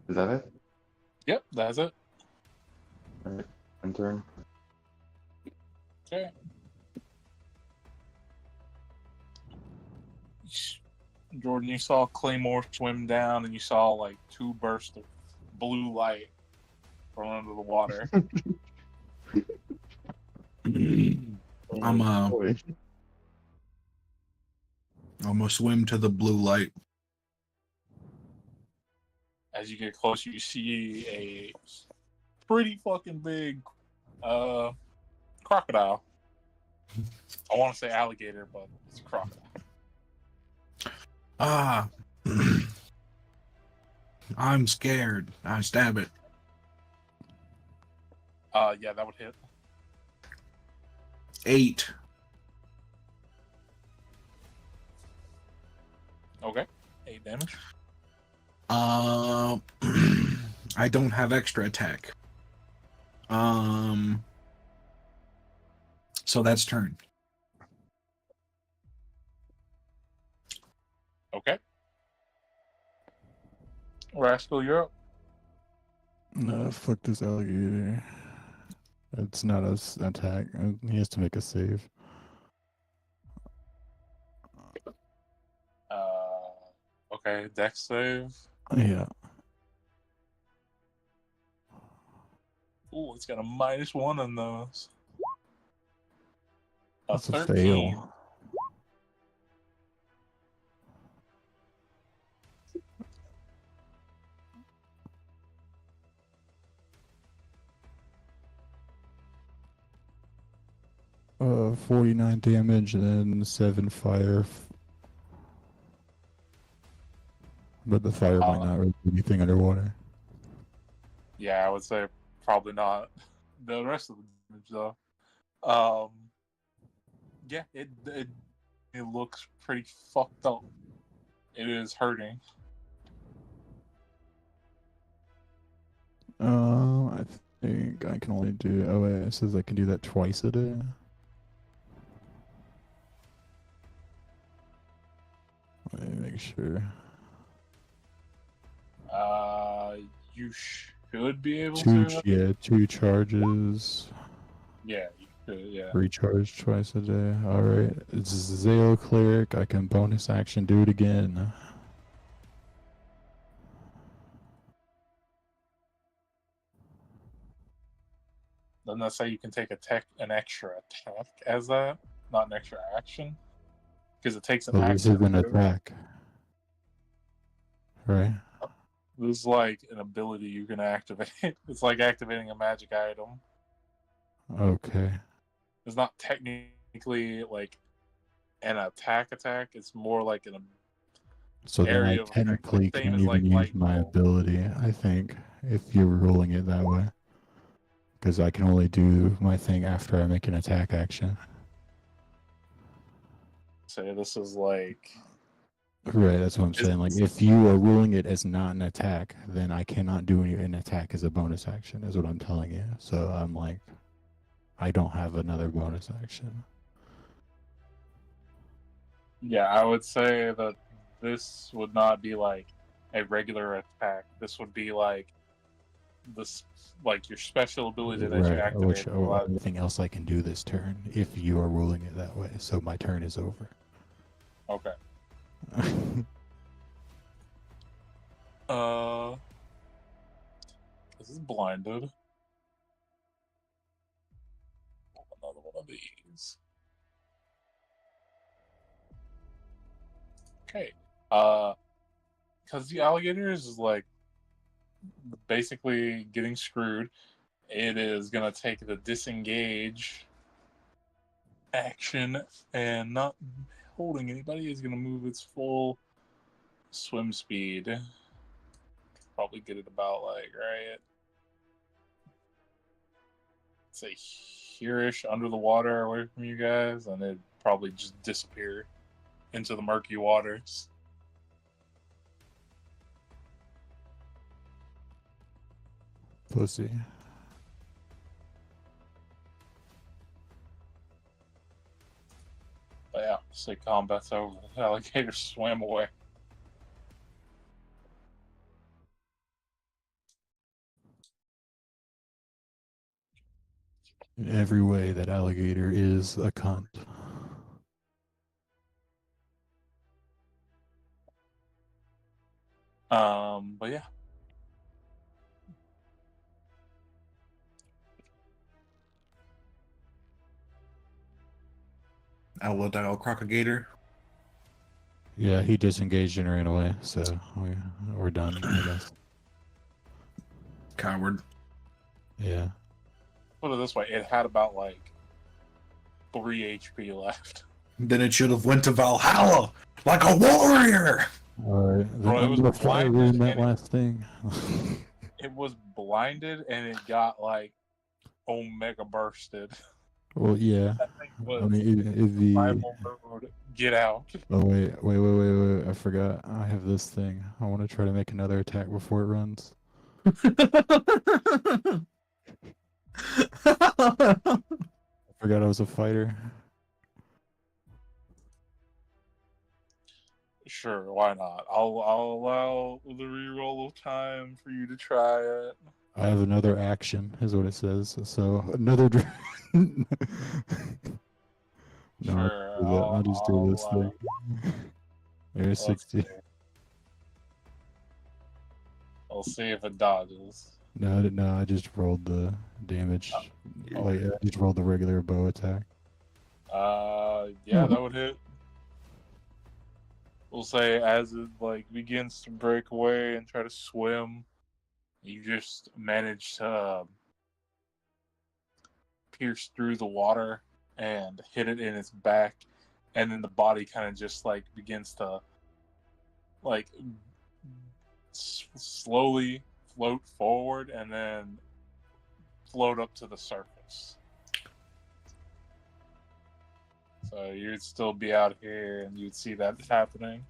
Is that it? Yep, that's it. Alright. End turn. Okay. Jordan, you saw Claymore swim down, and you saw like 2 bursts of blue light from under the water. I'm Boy. gonna swim to the blue light. As you get closer, you see a pretty fucking big crocodile. I want to say alligator, but it's a crocodile. Ah, I'm scared. I stab it. Yeah, that would hit. 8. Okay, 8 damage. I don't have extra attack. So that's turn. Okay. Rascal, you're up. No, fuck this alligator. It's not an attack. He has to make a save. Okay, dex save. Yeah. Ooh, it's got a -1 on those. That's a 13. fail. Uh, 49 damage and then 7 fire. But the fire might not really do anything underwater. Yeah, I would say probably not. The rest of the damage, though. Yeah, it looks pretty fucked up. It is hurting. I think I can only do. Oh, wait, it says I can do that twice a day. Let me make sure. You should be able to. Two charges. Yeah, you could. Yeah. Recharge twice a day. Alright. It's Zeo Cleric. I can bonus action do it again. Doesn't that say you can take an extra attack as that? Not an extra action? Because it takes an Well, this action. is an attack. Right? This is like an ability you can activate. It's like activating a magic item. Okay. It's not technically like an attack. It's more like an So then I area of effect, technically same can't as, like, even use light my bulb. ability, I think, if you're ruling it that way. Because I can only do my thing after I make an attack action. Say this is like Right, that's what I'm saying. Like, if you are ruling it as not an attack, then I cannot do an attack as a bonus action, is what I'm telling you. So I'm like, I don't have another bonus action. yeah, I would say that this would not be like a regular attack. This would be like this, like your special ability that you Right, activate. or anything else I can do this turn if you are ruling it that way. So my turn is over. Okay. This is blinded. Another one of these. Okay. Because the alligators is like basically getting screwed. It is gonna take the disengage action and not holding anybody is gonna move its full swim speed. Probably get it about like right. Say here-ish under the water away from you guys, and it'd probably just disappear into the murky waters. Pussy. But yeah, say combat's over. The alligator swam away. In every way, that alligator is a cunt. But yeah. Alodial Crocagator. Yeah, he disengaged and ran away, so we're done, I guess. Coward. Yeah. Put it this way, it had about like 3 HP left. Then it should have went to Valhalla like a warrior. Alright, then Bro, it was under the fire blinded room, that and last thing. it was blinded and it got like omega bursted. Well, yeah. That thing was I mean, it'd be... survival mode. Get out. Oh, wait. I forgot. I have this thing. I want to try to make another attack before it runs. I forgot I was a fighter. Sure, why not? I'll allow the reroll of time for you to try it. I have another action, is what it says. So, another... No, Sure, I'll just do this thing. There's let's 60. see. I'll see if it dodges. No, I just rolled the damage. Like, I just rolled the regular bow attack. Yeah, that would hit. We'll say as it like begins to break away and try to swim, you just manage to pierce through the water and hit it in its back, and then the body kind of just like begins to like slowly float forward and then float up to the surface. So you'd still be out here and you'd see that happening.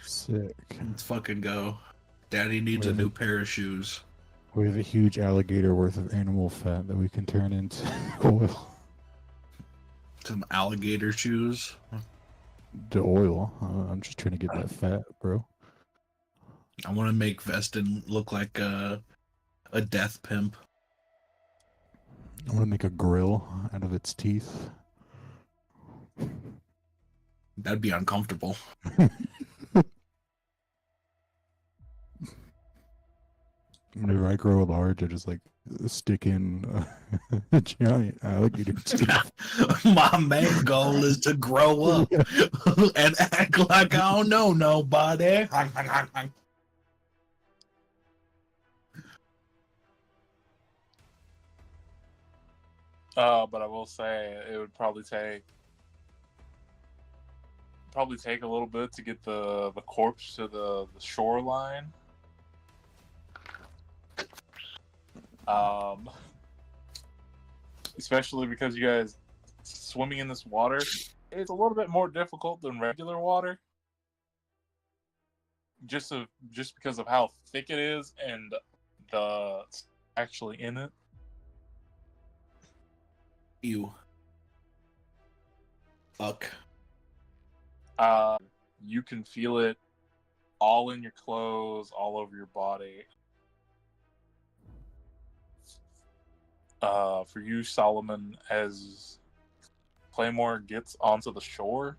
Sick. Let's fucking go. Daddy needs a new pair of shoes. We have a huge alligator worth of animal fat that we can turn into oil. Some alligator shoes. The oil. I'm just trying to get that fat, bro. I want to make Veston look like A death pimp. I want to make a grill out of its teeth. That'd be uncomfortable. Whenever I grow large, I just like stick in a giant alligator teeth. My main goal is to grow up and act like I don't know nobody. But I will say it would probably take a little bit to get the corpse to the shoreline. Especially because you guys swimming in this water, it's a little bit more difficult than regular water. Just because of how thick it is and the actually in it. You. Fuck. You can feel it all in your clothes, all over your body. For you, Solomon, as Claymore gets onto the shore,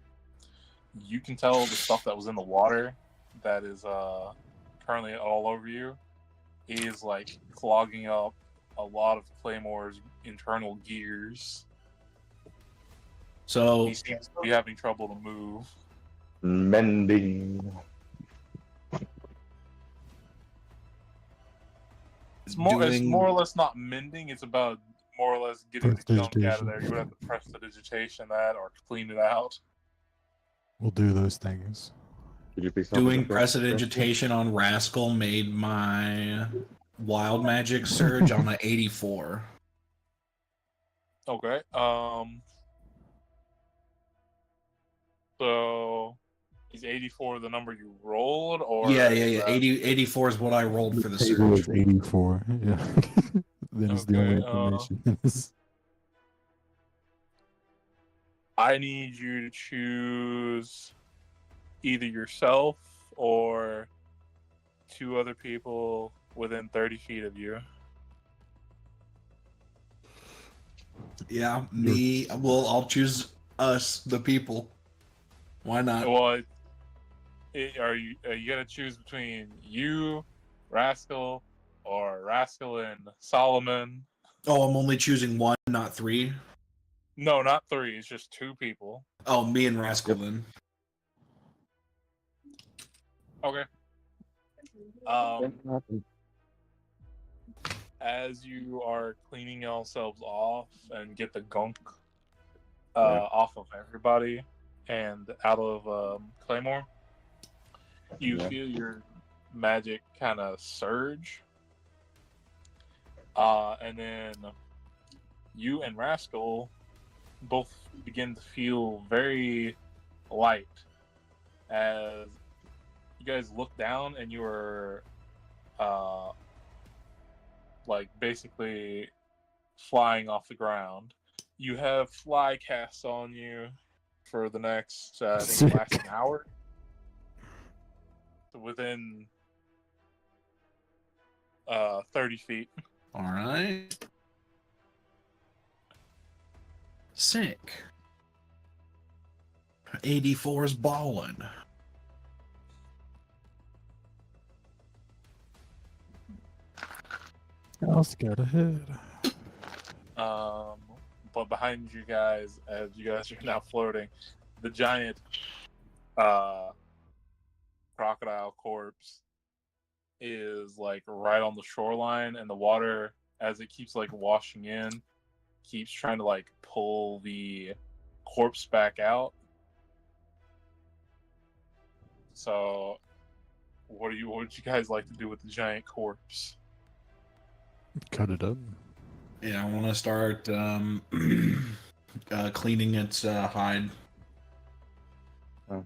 you can tell the stuff that was in the water that is currently all over you is like clogging up a lot of Claymore's internal gears. So He seems to be having trouble to move. Mending. It's more or less not mending. It's about more or less getting the junk out of there. You would have to prestidigitation that or clean it out. We'll do those things. Could you please doing prestidigitation on Rascal made my wild magic surge on an 84. Okay. So is 84 the number you rolled, or Yeah. 84 is what I rolled for the It was surge. 84. Yeah. That is the only information. I need you to choose either yourself or two other people within 30 feet of you. Yeah, me. Well, I'll choose us, the people. Why not? Well, are you gonna choose between you, Rascal, or Rascal and Solomon? Oh, I'm only choosing one, not three. No, not three. It's just two people. Oh, me and Rascal then. Okay. As you are cleaning yourselves off and get the gunk off of everybody and out of Claymore, you feel your magic kind of surge. And then you and Rascal both begin to feel very light as you guys look down and you are like basically flying off the ground. You have fly casts on you for the next I think it lasts an hour. So within 30 feet. All right. Sick. 84's balling. I'll scout ahead. But behind you guys, as you guys are now floating, the giant crocodile corpse is like right on the shoreline, and the water, as it keeps like washing in, keeps trying to like pull the corpse back out. So what would you guys like to do with the giant corpse? Cut it up. Yeah, I want to start cleaning its hide. Okay.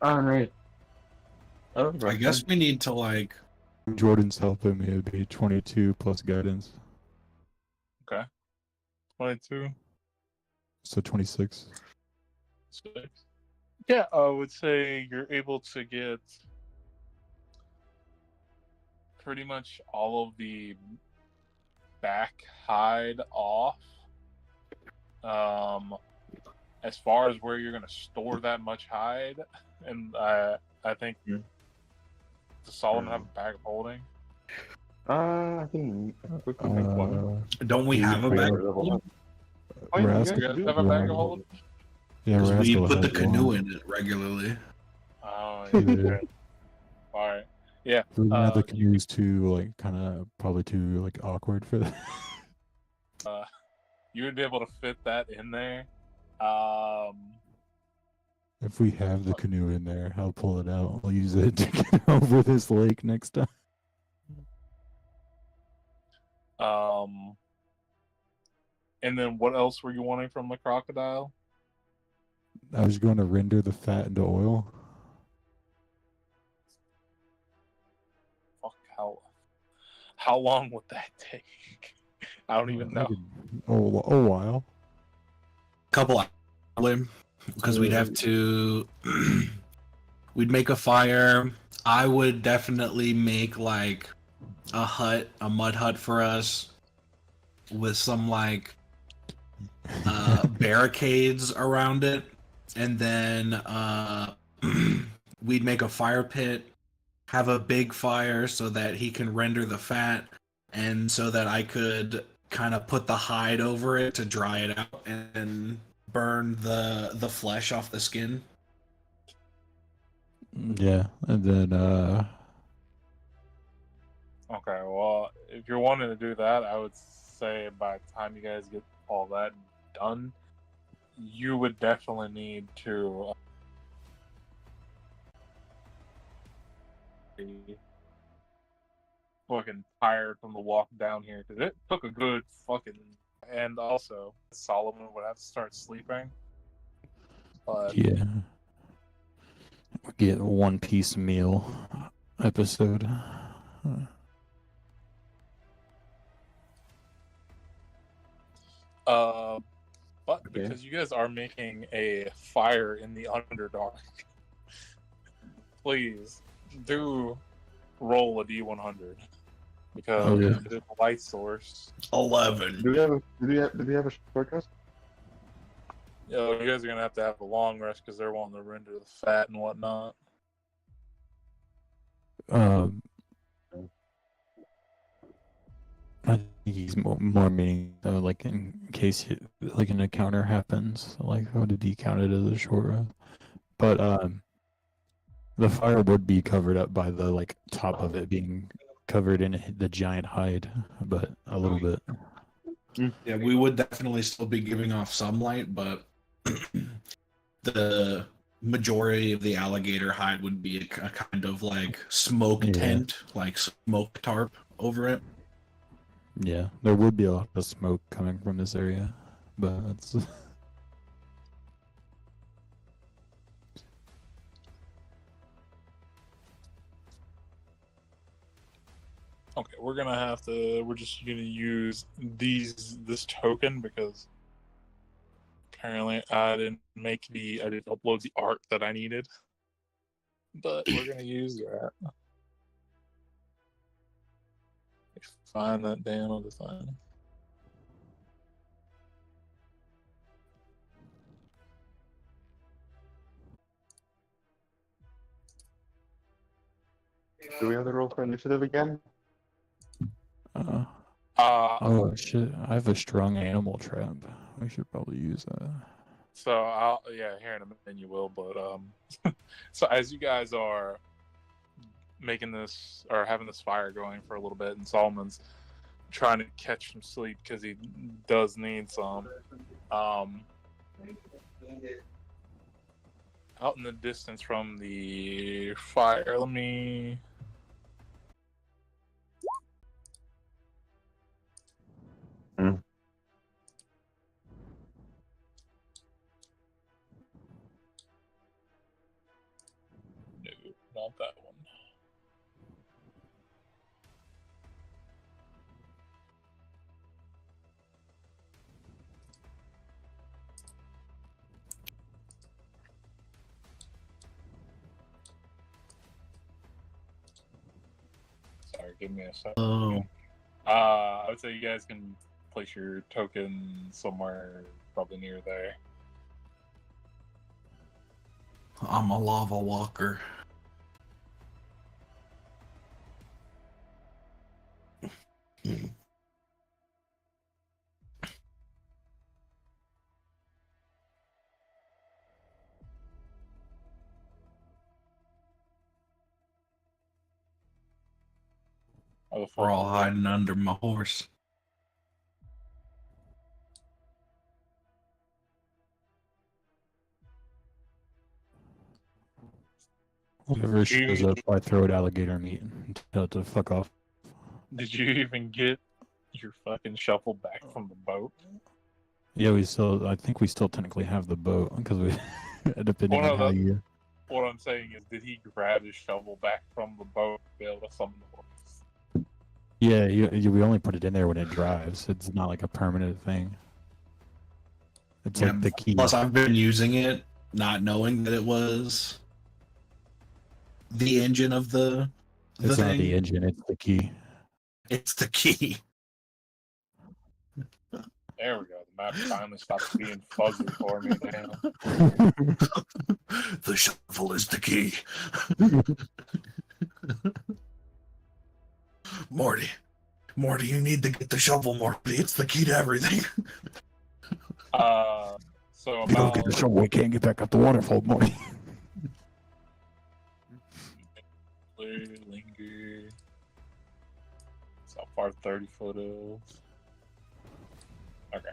Alright. I guess we need to like. Jordan's helping me. It'd be 22 plus guidance. Okay. 22. So 26. 6. Yeah, I would say you're able to get pretty much all of the back hide off. As far as where you're going to store that much hide, and I think does Solomon have a bag of holding? I think we can make one. Don't we have a Wait, bag? level up. Oh, yeah, you Rascal- guys You guys do. have a bag of holding? Yeah, Because we Rascal put the has canoe one. in it regularly. Oh, Yeah. yeah. All right. Yeah. We have the You, canoes too, like kind of probably too like awkward for that. you would be able to fit that in there. If we have the canoe in there, I'll pull it out. I'll use it to get over this lake next time. And then what else were you wanting from the crocodile? I was going to render the fat into oil. Fuck, how long would that take? I don't even know. A while. Couple because we'd have to we'd make a fire. I would definitely make like a mud hut for us with some like barricades around it, and then we'd make a fire pit, have a big fire so that he can render the fat, and so that I could kind of put the hide over it to dry it out and burn the flesh off the skin. Yeah, and then Okay, well, if you're wanting to do that, I would say by the time you guys get all that done, you would definitely need to be fucking tired from the walk down here because it took a good fucking. And also, Solomon would have to start sleeping. But yeah, we get a one piece meal episode. but because you guys are making a fire in the Underdark, please do roll a D100 because Oh, yeah. it is a light source. 11. Do we have a short rest? You know, you guys are gonna have to have a long rest because they're wanting to render the fat and whatnot. I think he's more meaning like in case like an encounter happens, like how did he count it as a short rest? But the fire would be covered up by the like top of it being covered in the giant hide, but a little bit. Yeah, we would definitely still be giving off some light, but the majority of the alligator hide would be a kind of like smoke Yeah. tent, like smoke tarp over it. Yeah, there would be a lot of smoke coming from this area, but it's Okay, we're gonna have to. We're just gonna use this token because apparently I didn't upload the art that I needed. But we're gonna use that. Find that damn other thing. Do we have the roll for initiative again? uh, Uh, oh shit! I have a strong animal trap. We should probably use that. So here in a minute you will, but so as you guys are making this or having this fire going for a little bit, and Solomon's trying to catch some sleep because he does need some. Out in the distance from the fire, let me. No, not that one. Give me a second. Oh, I would say you guys can place your token somewhere probably near there. I'm a lava walker. Oh, the We're all fuck- hiding under my horse. Whoever shows up, I throw it alligator meat and tell it to fuck off. Did you even get your fucking shovel back from the boat? Yeah, I think we still technically have the boat because we, depending Well, on no, how you. What I'm saying is, did he grab his shovel back from the boat to be able to summon the horse? Yeah, we only put it in there when it drives. It's not like a permanent thing. It's Yeah, like the key. Plus, I've been using it, not knowing that it was the engine of the It's not thing. the engine, it's the key. It's the key. There we go. The map finally stopped being fuzzy for me now. The shovel is the key. Morty, you need to get the shovel, Morty. It's the key to everything. So If you don't get the shovel, we can't get back up the waterfall, boy. linger. So how far 30 foot is? Okay.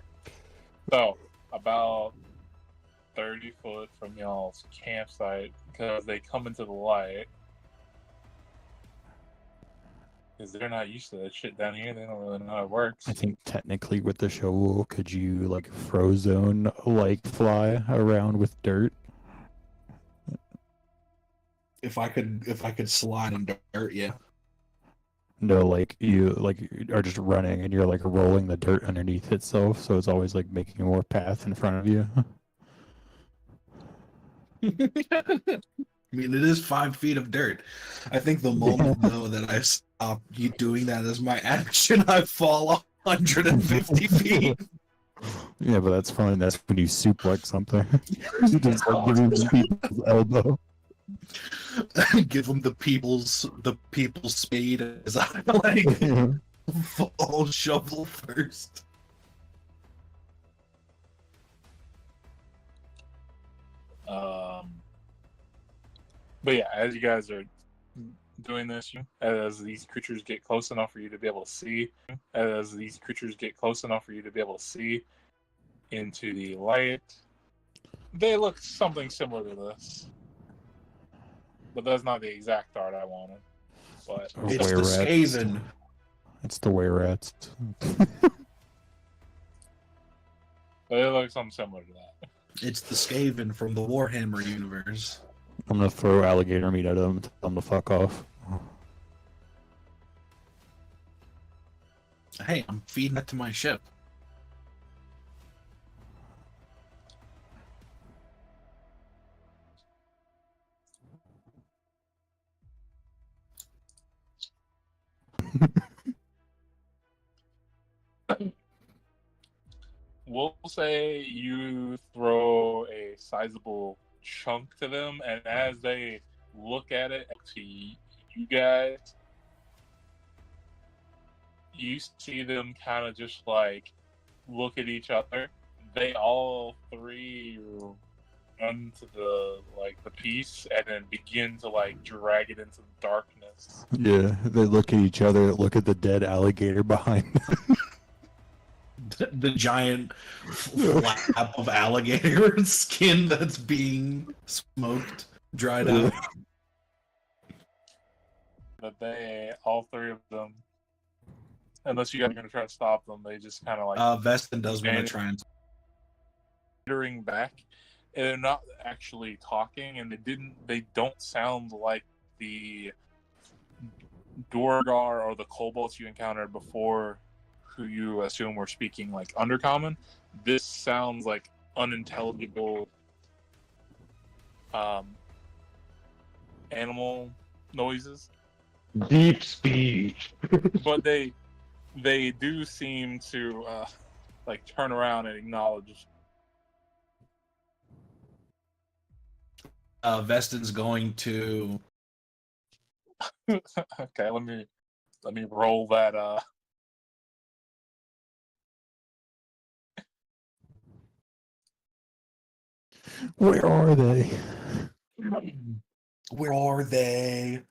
So about 30 foot from y'all's campsite, because they come into the light. Because they're not used to that shit down here. They don't really know how it works. I think technically with the shovel, could you like frozone like fly around with dirt? If I could slide in dirt, yeah. No, like you are just running and you're like rolling the dirt underneath itself, so it's always like making more path in front of you. I mean, it is 5 feet of dirt. I think the moment though that I stop you doing that as my action, I fall 150 feet. Yeah, but that's fine. That's when you suplex something. You just like giving people's elbow. Give them the people's speed as I like fall shovel first. But yeah, as you guys are doing this, as these creatures get close enough for you to be able to see, into the light, they look something similar to this. But that's not the exact art I wanted. But It's Were the rats. Skaven. It's the way rats. they look something similar to that. It's the Skaven from the Warhammer universe. I'm gonna throw alligator meat at them and tell them to fuck off. Hey, I'm feeding it to my ship. We'll say you throw a sizable chunk to them, and as they look at it to you guys, you see them kind of just like look at each other. They all three run to the piece and then begin to like drag it into the darkness. Yeah, they look at each other, look at the dead alligator behind them. The giant flap of alligator skin that's being smoked, dried out. But all three of them, unless you guys are going to try to stop them, they just kind of like Vestin does want to try and wandering back, and they're not actually talking, and they don't sound like the Dorgar or the kobolds you encountered before, who you assume were speaking like Undercommon. This sounds like unintelligible animal noises. Deep speech. but they do seem to like turn around and acknowledge. Vestin's going to Okay, let me roll that. Where are they? Where are they?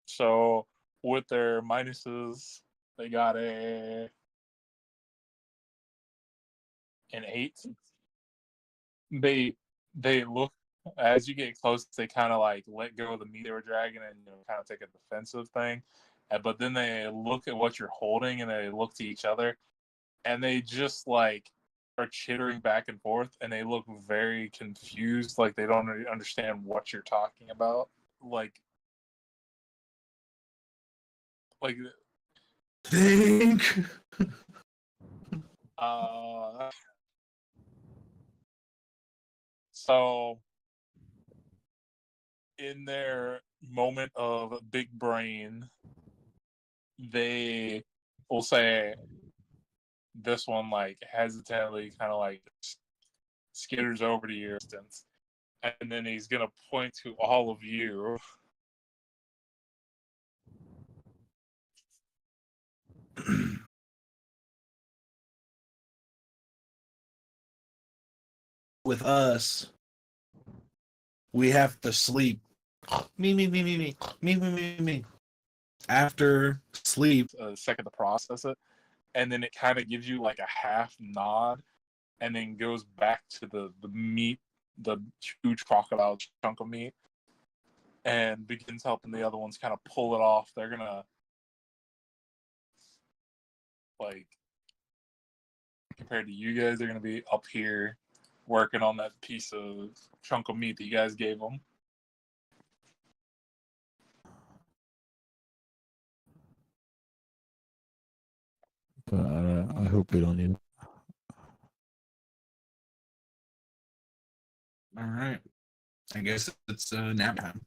So with their minuses, they got an 8. They look as you get close. They kind of like let go of the meat they were dragging and kind of take a defensive thing. But then they look at what you're holding and they look to each other, and they just like are chittering back and forth, and they look very confused, like they don't really understand what you're talking about. Like Think. So in their moment of big brain, they will say this one like hesitantly kind of like skitters over to your distance, and then he's gonna point to all of you. With us, we have to sleep. Me. After sleep, A second to process it, and then it kind of gives you like a half nod, and then goes back to the meat, the huge crocodile chunk of meat, and begins helping the other ones kind of pull it off. They're gonna like, compared to you guys, they're gonna be up here working on that piece of chunk of meat that you guys gave them. But I hope we don't need. all right. I guess it's nap time.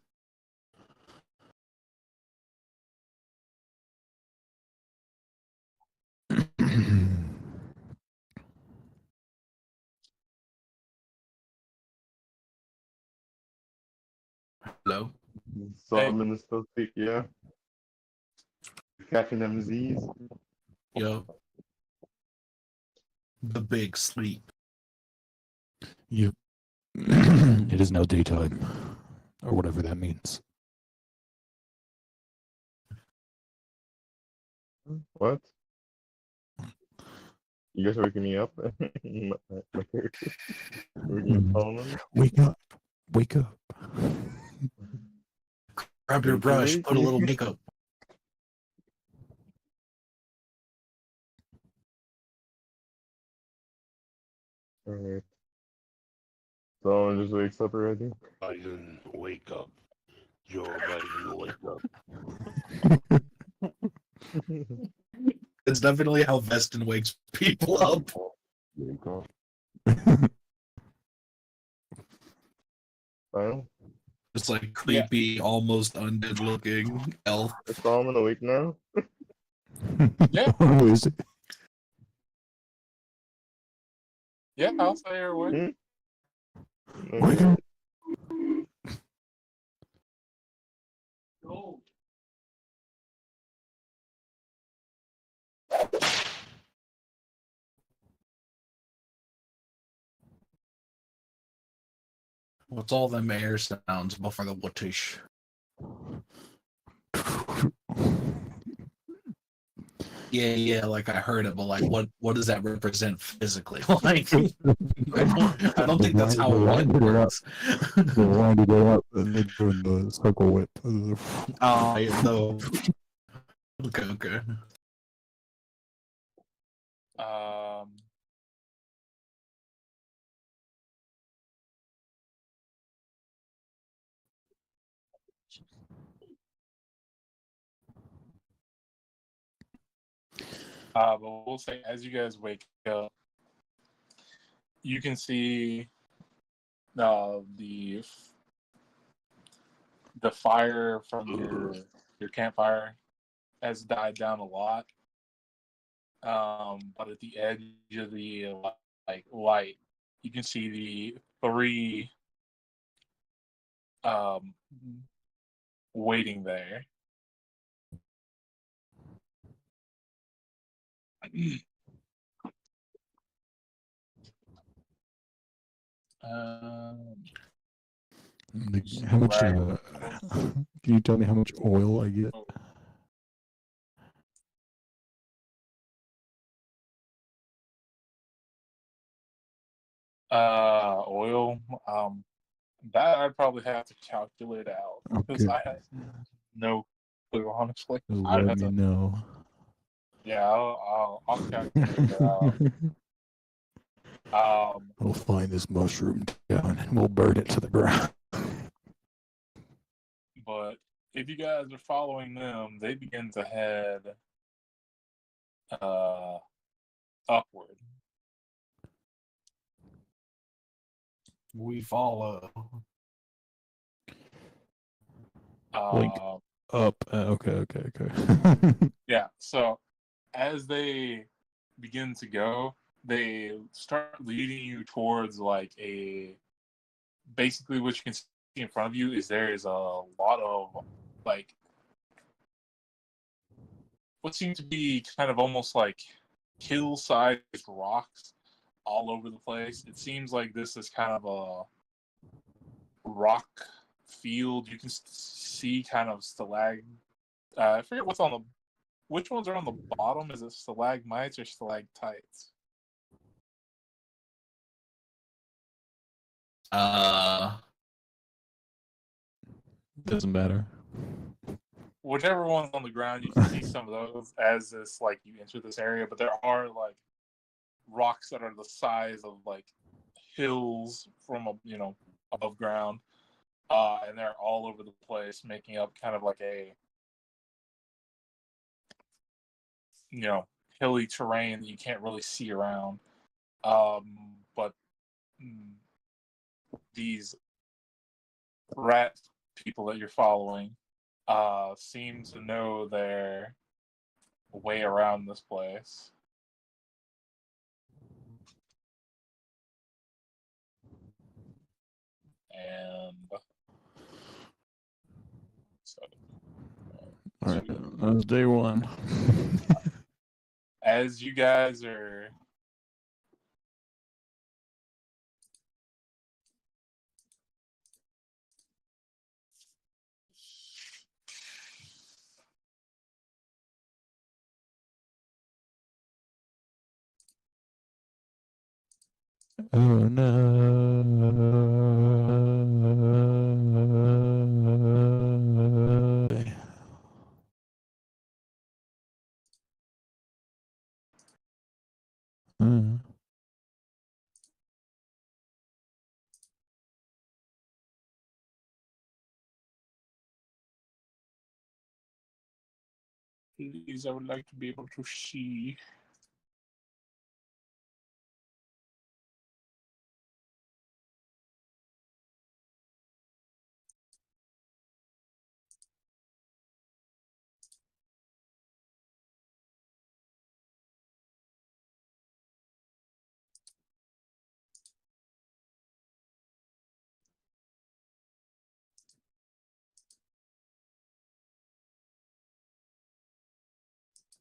Hello. Solomon is still sick, yeah. Catching them Z's. Yo. The big sleep. You. It is now daytime, or whatever that means. What? You guys are waking me up? My character. Waking up Solomon? Wake up! Wake up! Grab your Are you brush, awake? put a little makeup. Alright. Solomon just wakes up already. Biden, wake up. Joe Biden, wake up. It's definitely how Vestin wakes people up. Wake up. Final? It's like creepy, almost undead looking elf. Is Solomon awake now? Yeah. Oh, is it? Yeah, I'll say you're awake. Wake Okay. up! What's all them air sounds before the whootish? Yeah, like I heard it, but like what does that represent physically? Like I don't think that's how it works. They winded it up and they're doing the circle whip. Oh, yeah, no. Okay. But we'll say as you guys wake up, you can see the fire from your Your campfire has died down a lot. But at the edge of the light, you can see the three waiting there. How much? Right. Can you tell me how much oil I get? Oil. That I'd probably have to calculate out because Okay, I have no clue. Honestly, just I'd let have me to. know. Yeah, I'll calculate that out. We'll find this mushroom down and we'll burn it to the ground. But if you guys are following them, they begin to head upward. We follow. Blink. Um, Up. Okay. yeah. So as they begin to go, they start leading you towards like a. Basically, what you can see in front of you is there is a lot of like what seems to be kind of almost like hill-sized rocks all over the place. It seems like this is kind of a rock field. You can see kind of I forget what's on the. Which ones are on the bottom? Is it stalagmites or stalactites? Doesn't matter. Whichever one's on the ground, you can see some of those as this like you enter this area. But there are like rocks that are the size of like hills from above ground, and they're all over the place, making up kind of like a hilly terrain that you can't really see around. But these rat people that you're following seem to know their way around this place. And so, All right, that was day one. as you guys are Oh no. please, I would like to be able to see.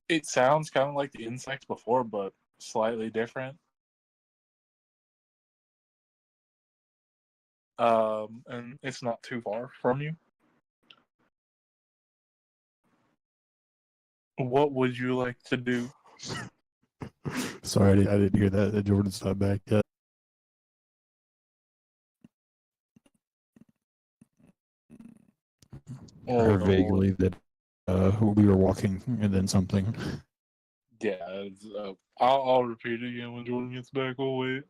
It sounds kind of like the insects before, but slightly different. And it's not too far from you. What would you like to do? Sorry, I didn't hear that. Jordan's not back yet. I heard vaguely that we were walking and then something. Yeah, I'll repeat it again when Jordan gets back. Oh wait.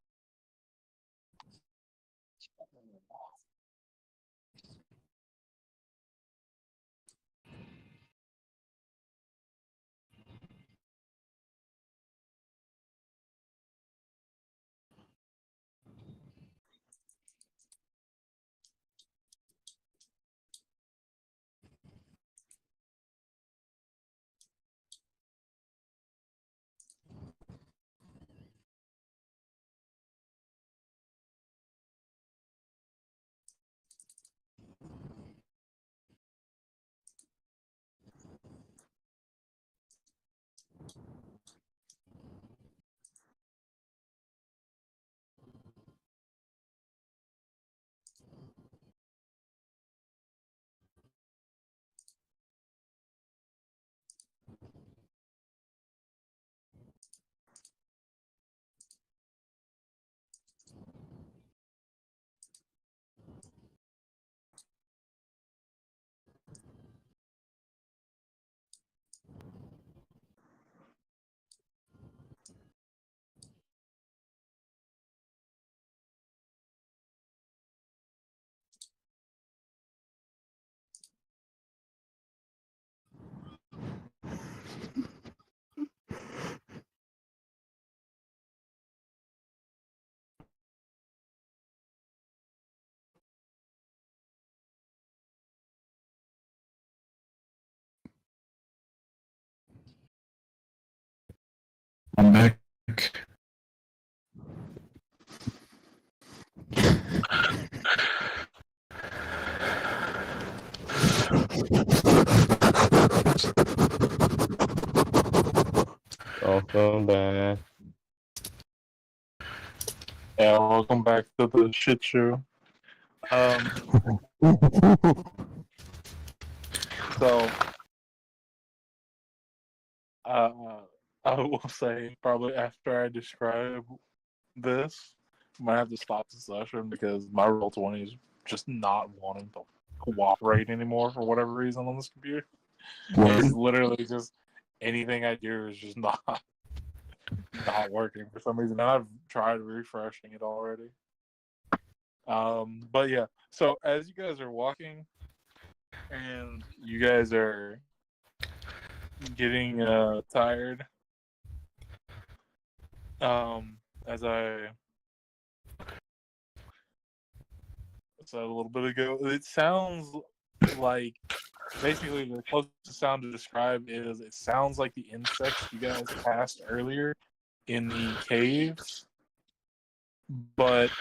I'm back. Also back. Yeah, welcome back to the shit show. So, I will say probably after I describe this, I might have to stop the session because my Roll20 is just not wanting to cooperate anymore for whatever reason on this computer. It's literally just anything I do is just not working for some reason. And I've tried refreshing it already. But yeah, so as you guys are walking and you guys are getting tired, as I said a little bit ago, it sounds like basically the closest sound to describe is it sounds like the insects you guys passed earlier in the caves, but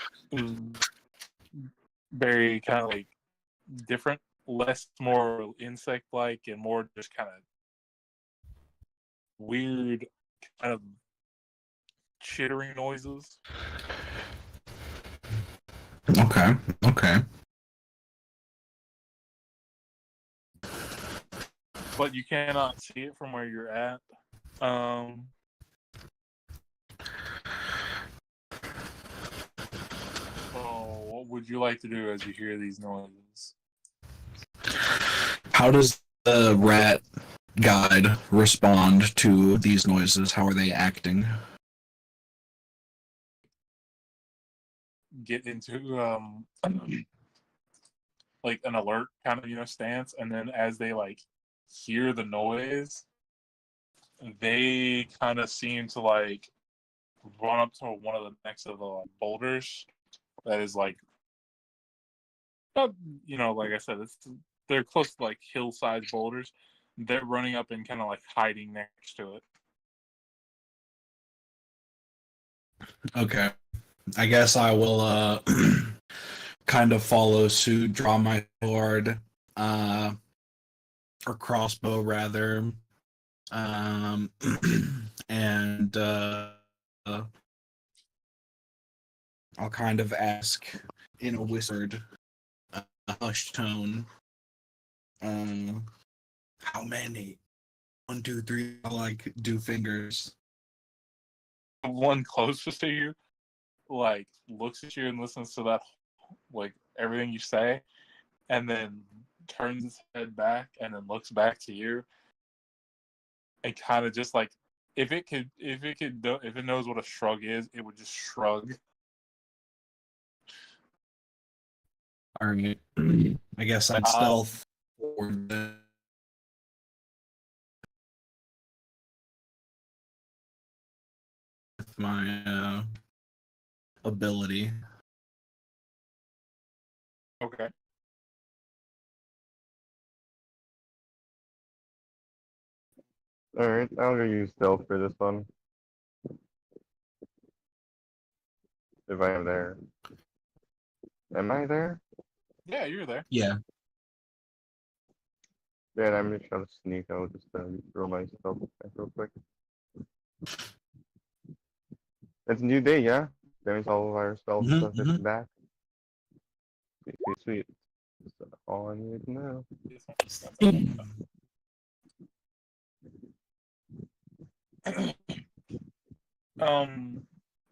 very kind of like different, less more insect like and more just kind of weird kind of chittering noises. Okay. Okay. But you cannot see it from where you're at. So what would you like to do as you hear these noises? How does the rat guide respond to these noises? How are they acting? Get into like an alert kind of stance, and then as they like hear the noise, they kind of seem to like run up to one of the next of the boulders that is like like I said, they're close to like hillside boulders. They're running up and kind of like hiding next to it. Okay. I guess I will kind of follow suit, draw my sword, or crossbow rather, and I'll kind of ask in a whispered, hushed tone, how many? 1, 2, 3. I like do fingers. The one closest to you like looks at you and listens to that like everything you say, and then turns its head back and then looks back to you and kind of just like if it knows what a shrug is, it would just shrug. All right. I guess I'd stealth forward with my ability. Okay. Alright, I'll go use stealth for this one. If I am there. Am I there? Yeah, you're there. Yeah. Yeah, I'm just trying to sneak out just to throw myself back real quick. It's a new day, yeah? That means all of our spell Mhm, stuff is mhm. back. Sweet, sweet, sweet. That's all I need to know.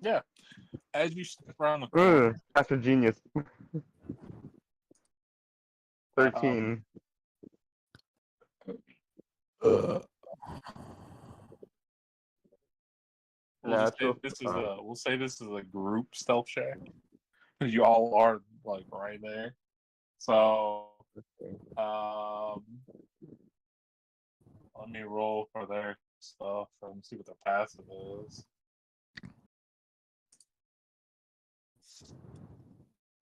Yeah. As you step around the corner, That's a genius. um, 13. Natural. we'll say this is a group stealth check because you all are like right there. So let me roll for their stuff and see what their passive is. As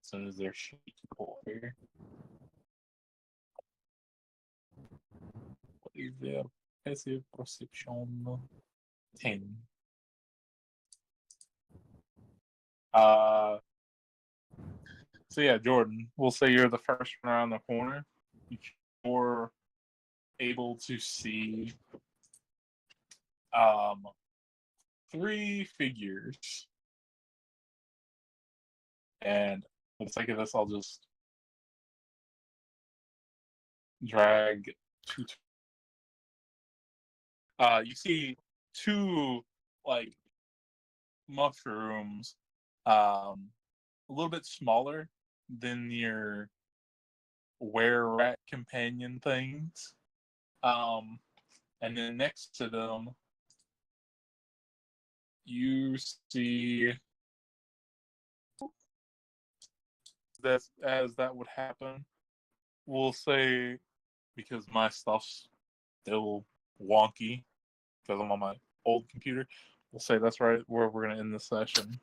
soon as their sheet pull here. What is their passive perception? 10. So yeah, Jordan, we'll say you're the first one around the corner. You're able to see 3 figures. And for the sake of this, I'll just drag 2. You see 2 like mushrooms, a little bit smaller than your were-rat companion things. And then next to them, you see that as that would happen, we'll say, because my stuff's still wonky because I'm on my old computer, we'll say that's right where we're going to end the session.